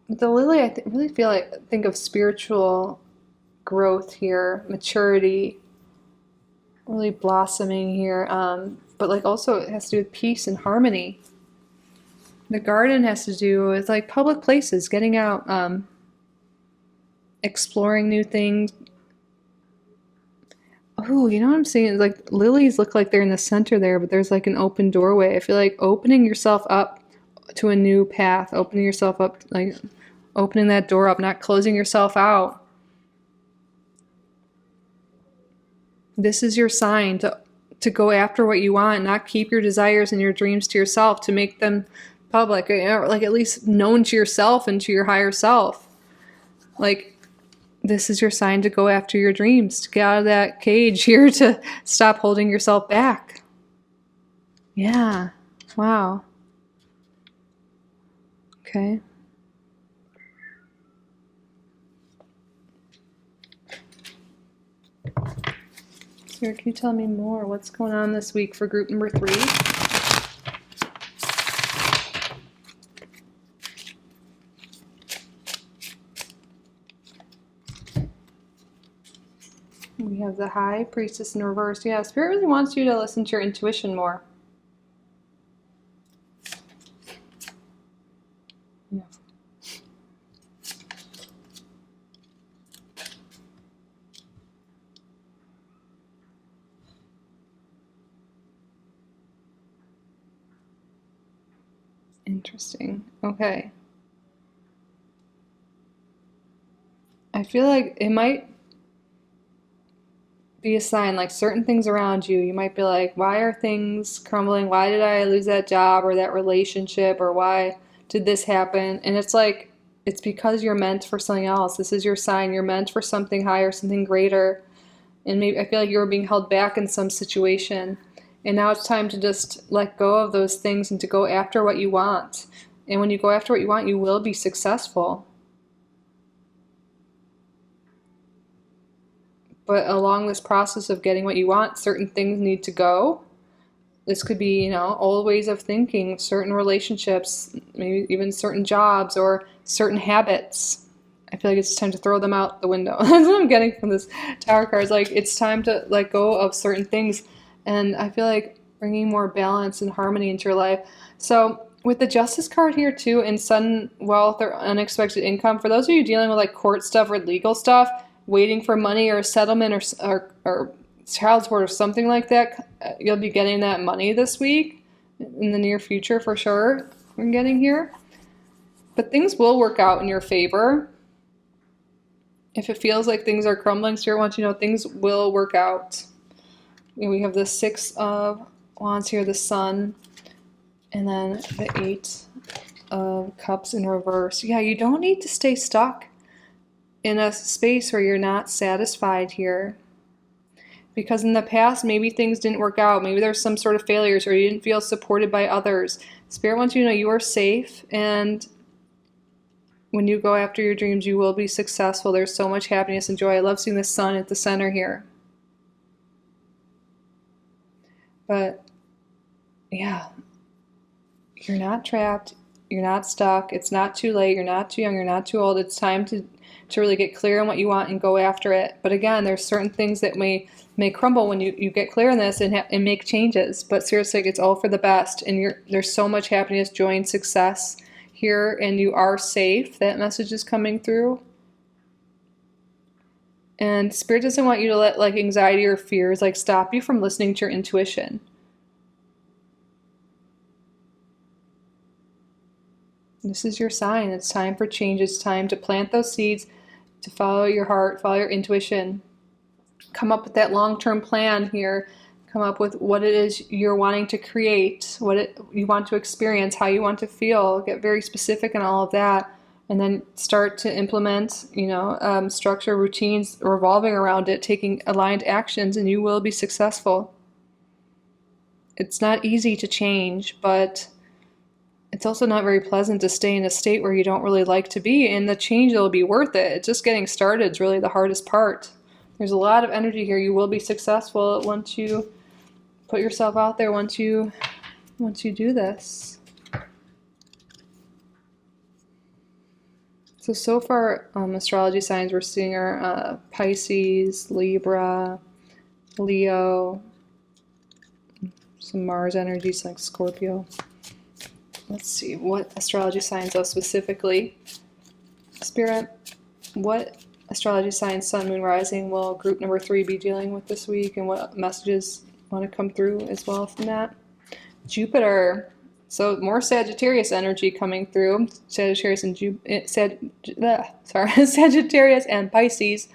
The lily, I really think of spiritual growth here, maturity, really blossoming here. But like also it has to do with peace and harmony. The garden has to do with like public places, getting out, exploring new things. Oh, you know what I'm saying? Like lilies look like they're in the center there, but there's like an open doorway. I feel like opening yourself up to a new path, opening yourself up, like opening that door up, not closing yourself out. This is your sign to go after what you want, not keep your desires and your dreams to yourself, to make them public, or like at least known to yourself and to your higher self. Like, this is your sign to go after your dreams, to get out of that cage here, to stop holding yourself back. Yeah. Wow. Okay. Sarah, can you tell me more? What's going on this week for group number 3? We have the High Priestess in reverse. Yeah, Spirit really wants you to listen to your intuition more. Yeah. Interesting. Okay. I feel like it might be a sign, like certain things around you, you might be like, why are things crumbling? Why did I lose that job or that relationship? Or why did this happen? And it's like, it's because you're meant for something else. This is your sign. You're meant for something higher, something greater. And maybe I feel like you were being held back in some situation. And now it's time to just let go of those things and to go after what you want. And when you go after what you want, you will be successful. But along this process of getting what you want, certain things need to go. This could be, old ways of thinking, certain relationships, maybe even certain jobs or certain habits. I feel like it's time to throw them out the window. That's what I'm getting from this Tower card. It's like it's time to let go of certain things. And I feel like bringing more balance and harmony into your life. So with the Justice card here too, and sudden wealth or unexpected income, for those of you dealing with like court stuff or legal stuff, waiting for money or a settlement or child support or something like that, you'll be getting that money this week in the near future for sure. I'm getting here. But things will work out in your favor. If it feels like things are crumbling, Spirit wants you to know things will work out. We have the Six of Wands here, the Sun, and then the Eight of Cups in reverse. Yeah, you don't need to stay stuck in a space where you're not satisfied here. Because in the past, maybe things didn't work out. Maybe there's some sort of failures or you didn't feel supported by others. Spirit wants you to know you are safe, and when you go after your dreams, you will be successful. There's so much happiness and joy. I love seeing the sun at the center here. But yeah, you're not trapped. You're not stuck. It's not too late. You're not too young. You're not too old. It's time to really get clear on what you want and go after it. But again, there's certain things that may crumble when you get clear on this and make changes. But seriously, it's all for the best. And there's so much happiness, joy, and success here, and you are safe. That message is coming through. And Spirit doesn't want you to let like anxiety or fears like stop you from listening to your intuition. This is your sign. It's time for change. It's time to plant those seeds, to follow your heart, follow your intuition. Come up with that long-term plan here. Come up with what it is you're wanting to create, you want to experience, how you want to feel. Get very specific in all of that. And then start to implement, structure, routines revolving around it, taking aligned actions, and you will be successful. It's not easy to change, but it's also not very pleasant to stay in a state where you don't really like to be, and the change will be worth it. It's just getting started is really the hardest part. There's a lot of energy here. You will be successful once you put yourself out there, once you do this. So far, astrology signs we're seeing are Pisces, Libra, Leo, some Mars energies like Scorpio. Let's see, what astrology signs though specifically? Spirit, what astrology signs, Sun, Moon, Rising, will group number 3 be dealing with this week, and what messages want to come through as well from that? Jupiter. So more Sagittarius energy coming through. Sagittarius and Pisces.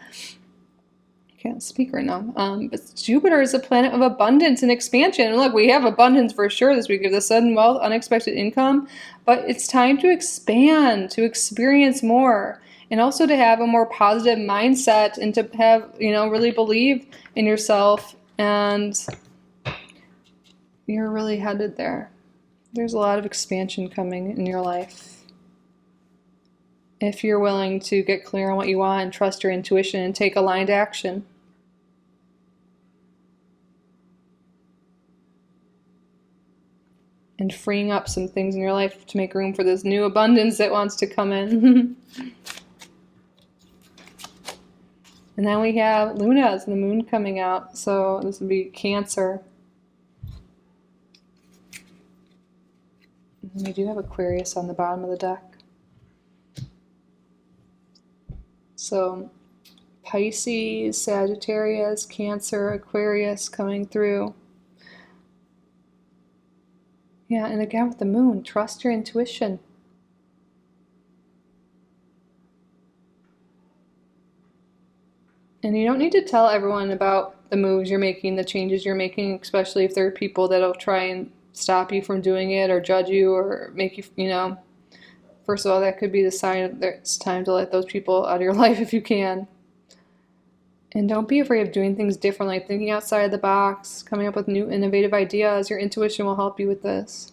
Can't speak right now. But Jupiter is a planet of abundance and expansion. And look, we have abundance for sure this week of the sudden wealth, unexpected income. But it's time to expand, to experience more, and also to have a more positive mindset and to have, really believe in yourself. And you're really headed there. There's a lot of expansion coming in your life. If you're willing to get clear on what you want and trust your intuition and take aligned action. And freeing up some things in your life to make room for this new abundance that wants to come in. And then we have Luna, the moon coming out. So this would be Cancer. We do have Aquarius on the bottom of the deck. So Pisces, Sagittarius, Cancer, Aquarius coming through. Yeah, and again with the moon, trust your intuition. And you don't need to tell everyone about the moves you're making, the changes you're making, especially if there are people that'll try and stop you from doing it or judge you or make you, first of all, that could be the sign that it's time to let those people out of your life if you can. And don't be afraid of doing things differently, thinking outside the box, coming up with new innovative ideas. Your intuition will help you with this.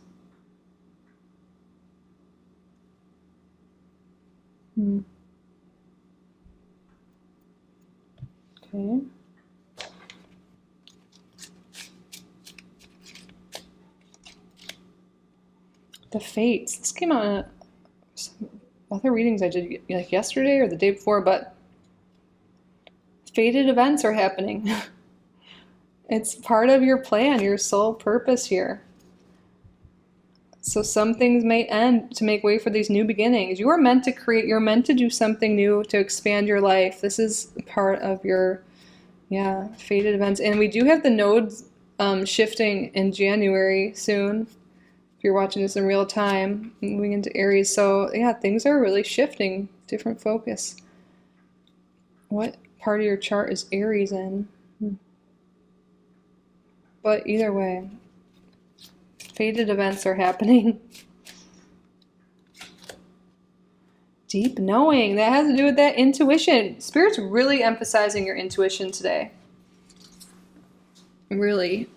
Okay. The Fates. This came out in some other readings I did like yesterday or the day before, but fated events are happening. It's part of your plan, your soul purpose here. So some things may end to make way for these new beginnings. You are meant to create, you're meant to do something new to expand your life. This is part of your, fated events. And we do have the nodes shifting in January soon. If you're watching this in real time, moving into Aries. So yeah, things are really shifting, different focus. What part of your chart is Aries in? But either way, fated events are happening. Deep knowing, that has to do with that intuition. Spirit's really emphasizing your intuition today. Really.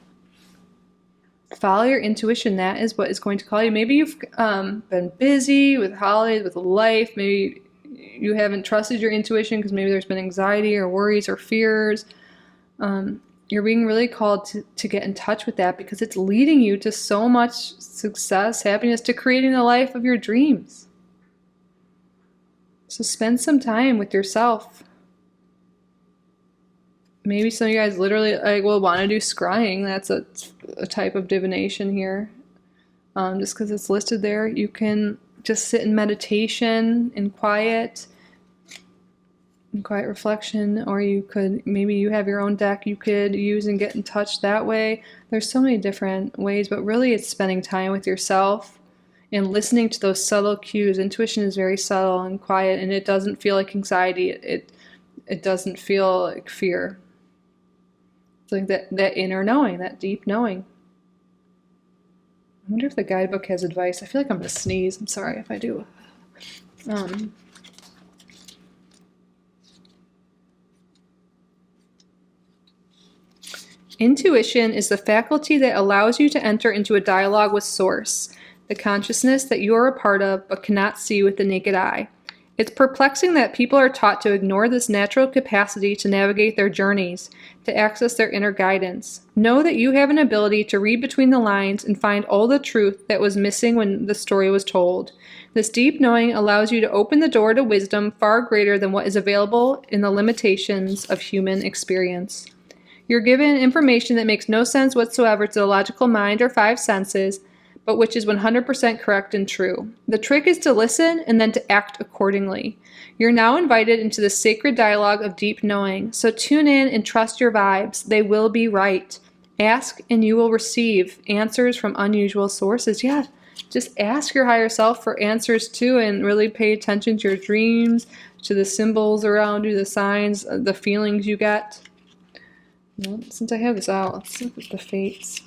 Follow your intuition. That is what is going to call you. Maybe you've been busy with holidays, with life. Maybe you haven't trusted your intuition because maybe there's been anxiety or worries or fears. You're being really called to get in touch with that because it's leading you to so much success, happiness, to creating the life of your dreams. So spend some time with yourself. Maybe some of you guys literally will want to do scrying. That's a type of divination here. Just because it's listed there, you can just sit in meditation, in quiet reflection, or maybe you have your own deck you could use and get in touch that way. There's so many different ways, but really it's spending time with yourself and listening to those subtle cues. Intuition is very subtle and quiet, and it doesn't feel like anxiety. It doesn't feel like fear. It's like that inner knowing, that deep knowing. I wonder if the guidebook has advice. I feel like I'm going to sneeze. I'm sorry if I do. Intuition is the faculty that allows you to enter into a dialogue with Source, the consciousness that you are a part of but cannot see with the naked eye. It's perplexing that people are taught to ignore this natural capacity to navigate their journeys, to access their inner guidance. Know that you have an ability to read between the lines and find all the truth that was missing when the story was told. This deep knowing allows you to open the door to wisdom far greater than what is available in the limitations of human experience. You're given information that makes no sense whatsoever to the logical mind or five senses, but which is 100% correct and true. The trick is to listen and then to act accordingly. You're now invited into the sacred dialogue of deep knowing, so tune in and trust your vibes. They will be right. Ask and you will receive answers from unusual sources. Yeah, just ask your higher self for answers too, and really pay attention to your dreams, to the symbols around you, the signs, the feelings you get. Well, since I have this out, let's look at the fates.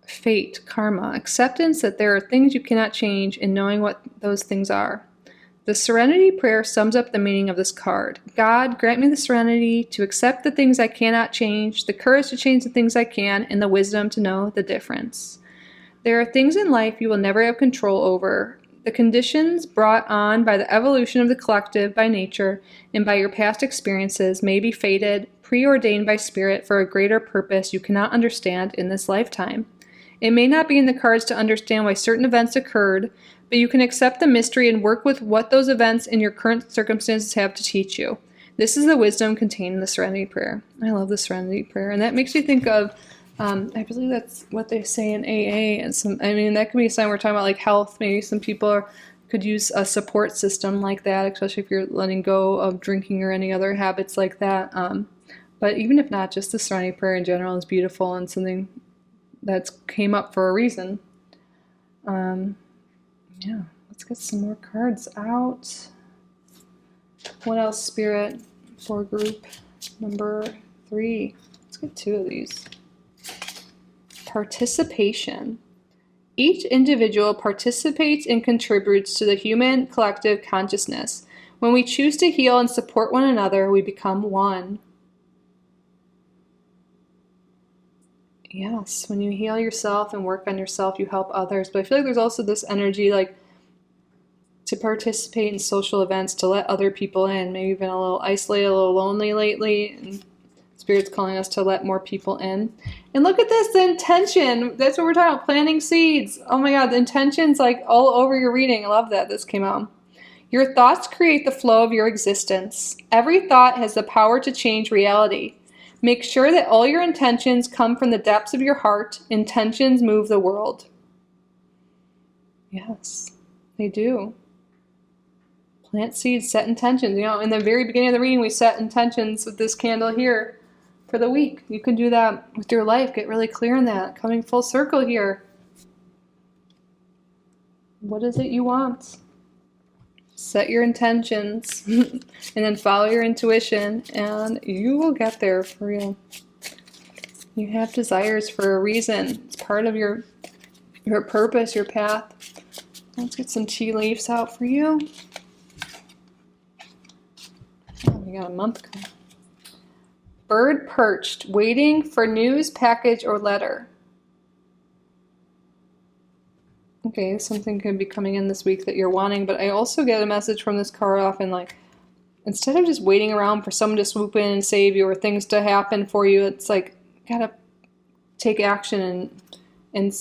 Fate, karma, acceptance that there are things you cannot change and knowing what those things are. The Serenity Prayer sums up the meaning of this card. God, grant me the serenity to accept the things I cannot change, the courage to change the things I can, and the wisdom to know the difference. There are things in life you will never have control over. The conditions brought on by the evolution of the collective by nature and by your past experiences may be fated, preordained by spirit for a greater purpose you cannot understand in this lifetime. It may not be in the cards to understand why certain events occurred, but you can accept the mystery and work with what those events in your current circumstances have to teach you. This is the wisdom contained in the Serenity Prayer. I love the Serenity Prayer, and that makes me think of I believe that's what they say in AA, and that could be a sign we're talking about like health. Maybe some people could use a support system like that, especially if you're letting go of drinking or any other habits like that. But even if not, just the Serenity Prayer in general is beautiful and something that's came up for a reason. Yeah, let's get some more cards out. What else, Spirit, for group number 3? Let's get 2 of these. Participation. Each individual participates and contributes to the human collective consciousness. When we choose to heal and support one another, we become one. Yes, when you heal yourself and work on yourself, you help others. But I feel like there's also this energy like to participate in social events, to let other people in. Maybe you've been a little isolated, a little lonely lately, and Spirit's calling us to let more people in. And look at this, the intention. That's what we're talking about, planting seeds. Oh my God, the intention's like all over your reading. I love that this came out. Your thoughts create the flow of your existence. Every thought has the power to change reality. Make sure that all your intentions come from the depths of your heart. Intentions move the world. Yes, they do. Plant seeds, set intentions. You know, in the very beginning of the reading, we set intentions with this candle here for the week. You can do that with your life. Get really clear on that. Coming full circle here. What is it you want? Set your intentions and then follow your intuition and you will get there for real. You have desires for a reason. It's part of your purpose, your path. Let's get some tea leaves out for you. Oh, we got a month coming. Bird perched, waiting for news, package, or letter. Okay, something could be coming in this week that you're wanting, but I also get a message from this card often like, instead of just waiting around for someone to swoop in and save you or things to happen for you, it's like, you gotta take action and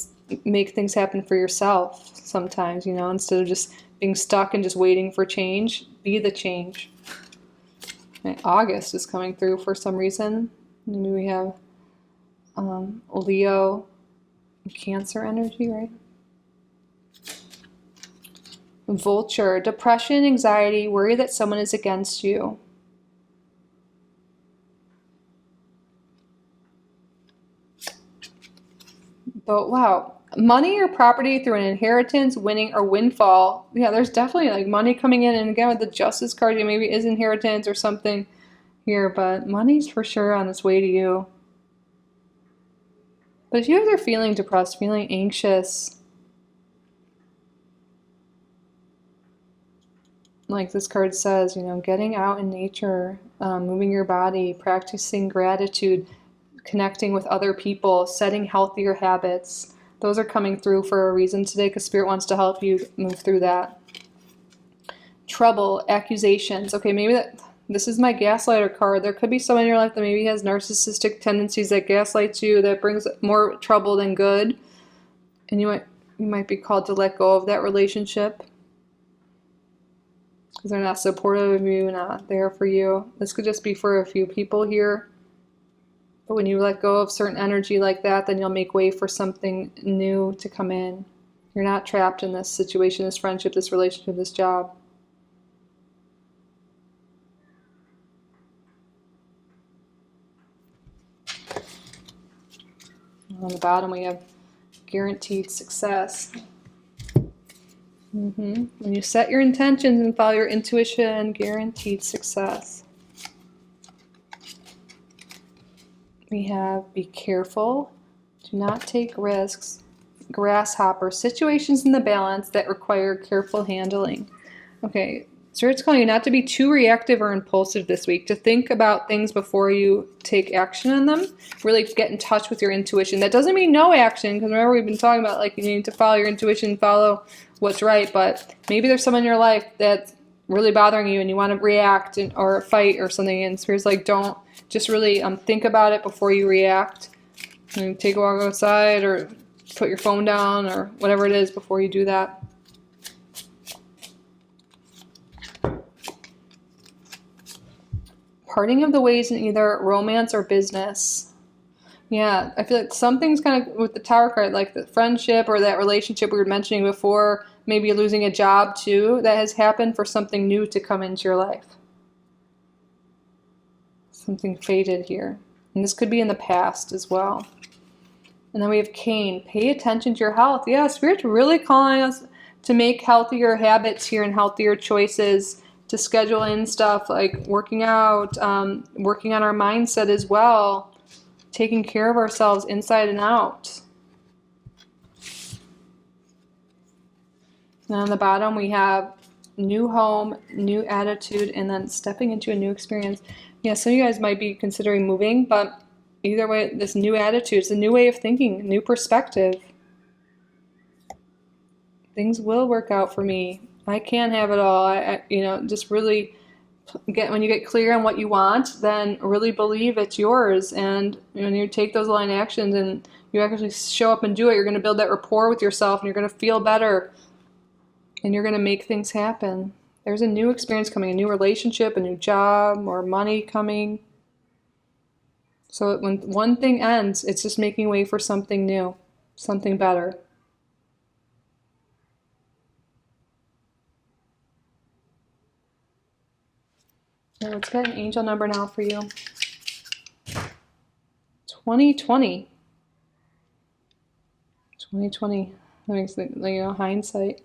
make things happen for yourself sometimes, you know, instead of just being stuck and just waiting for change, be the change. Okay, August is coming through for some reason. Maybe we have Leo, Cancer energy, right? Vulture, depression, anxiety, worry that someone is against you. But wow, money or property through an inheritance, winning, or windfall. Yeah, there's definitely like money coming in. And again, with the Justice card, it maybe is inheritance or something here, but money's for sure on its way to you. But if you guys are feeling depressed, feeling anxious, like this card says, you know, getting out in nature, moving your body, practicing gratitude, connecting with other people, setting healthier habits. Those are coming through for a reason today because Spirit wants to help you move through that. Trouble, accusations. Okay, maybe this is my gaslighter card. There could be someone in your life that maybe has narcissistic tendencies that gaslights you, that brings more trouble than good. And you might be called to let go of that relationship. Because they're not supportive of you, not there for you. This could just be for a few people here. But when you let go of certain energy like that, then you'll make way for something new to come in. You're not trapped in this situation, this friendship, this relationship, this job. On the bottom we have guaranteed success. When you set your intentions and follow your intuition, guaranteed success. We have be careful, do not take risks, grasshopper, situations in the balance that require careful handling. Okay, Spirit's calling you not to be too reactive or impulsive this week, to think about things before you take action on them, really get in touch with your intuition. That doesn't mean no action, because remember we've been talking about like you need to follow your intuition, follow what's right, but maybe there's someone in your life that's really bothering you and you want to react or fight or something, and Spirit's like, don't, just really think about it before you react. And take a walk outside or put your phone down or whatever it is before you do that. Parting of the ways in either romance or business. Yeah, I feel like something's kind of with the Tower card, like the friendship or that relationship we were mentioning before, maybe losing a job too that has happened for something new to come into your life. Something faded here. And this could be in the past as well. And then we have Cain. Pay attention to your health. Yeah, Spirit's really calling us to make healthier habits here and healthier choices, to schedule in stuff like working out, working on our mindset as well, taking care of ourselves inside and out. And on the bottom we have new home, new attitude, and then stepping into a new experience. Yeah, some of you guys might be considering moving, but either way, this new attitude, it's a new way of thinking, new perspective. Things will work out for me. I can have it all. Just really when you get clear on what you want, then really believe it's yours. And when you take those aligned actions and you actually show up and do it, you're going to build that rapport with yourself, and you're going to feel better, and you're going to make things happen. There's a new experience coming, a new relationship, a new job, more money coming. So when one thing ends, it's just making way for something new, something better. So let's get an angel number now for you. 2020. 2020. That makes hindsight.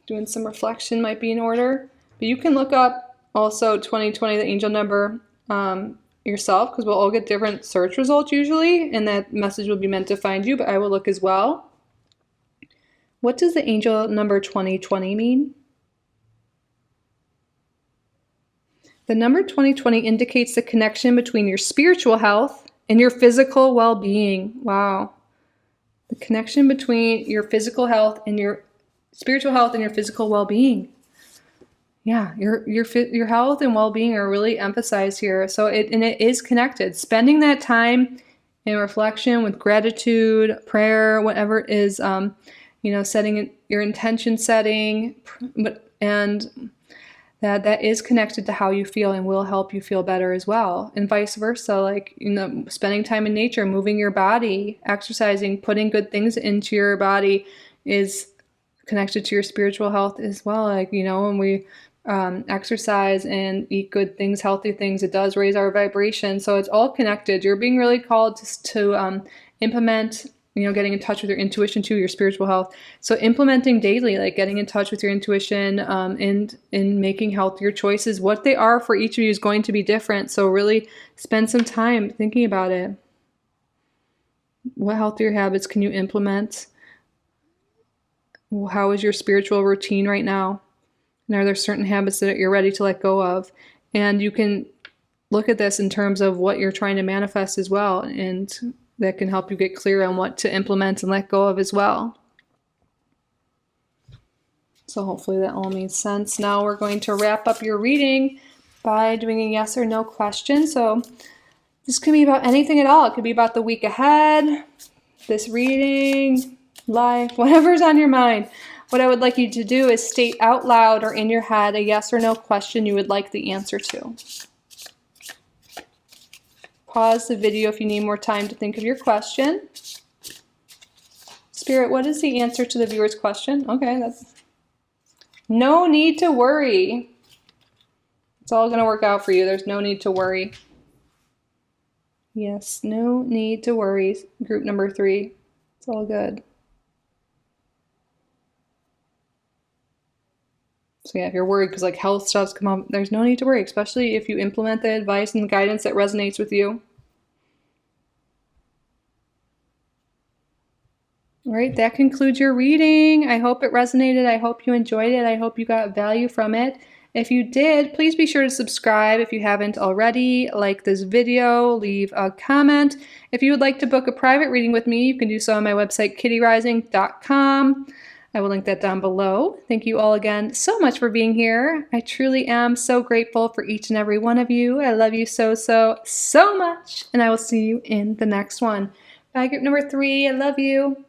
Doing some reflection might be in order. But you can look up also 2020, the angel number, yourself, because we'll all get different search results usually, and that message will be meant to find you, but I will look as well. What does the angel number 2020 mean? The number 2020 indicates the connection between your spiritual health and your physical well-being. Wow. The connection between your physical health and your spiritual health and your physical well-being. Yeah, your health and well-being are really emphasized here. So it is connected. Spending that time in reflection with gratitude, prayer, whatever it is, setting your intention setting, and that is connected to how you feel and will help you feel better as well. And vice versa, spending time in nature, moving your body, exercising, putting good things into your body is connected to your spiritual health as well. When we exercise and eat good things, healthy things, it does raise our vibration. So it's all connected. You're being really called to implement, getting in touch with your intuition too, your spiritual health. So implementing daily, like getting in touch with your intuition and in making healthier choices. What they are for each of you is going to be different. So really spend some time thinking about it. What healthier habits can you implement? How is your spiritual routine right now? And are there certain habits that you're ready to let go of? And you can look at this in terms of what you're trying to manifest as well. And that can help you get clear on what to implement and let go of as well. So hopefully that all made sense. Now we're going to wrap up your reading by doing a yes or no question. So this can be about anything at all. It could be about the week ahead, this reading, life, whatever's on your mind. What I would like you to do is state out loud or in your head a yes or no question you would like the answer to. Pause the video if you need more time to think of your question. Spirit, what is the answer to the viewer's question? Okay, that's no need to worry. It's all going to work out for you. There's no need to worry. Yes, no need to worry. Group number 3. It's all good. So yeah, if you're worried because health stuff's come up, there's no need to worry, especially if you implement the advice and the guidance that resonates with you. All right, that concludes your reading. I hope it resonated. I hope you enjoyed it. I hope you got value from it. If you did, please be sure to subscribe if you haven't already. Like this video, leave a comment. If you would like to book a private reading with me, you can do so on my website, kittyoutsidethebox.com. I will link that down below. Thank you all again so much for being here. I truly am so grateful for each and every one of you. I love you so, so, so much. And I will see you in the next one. Bye, group number 3. I love you.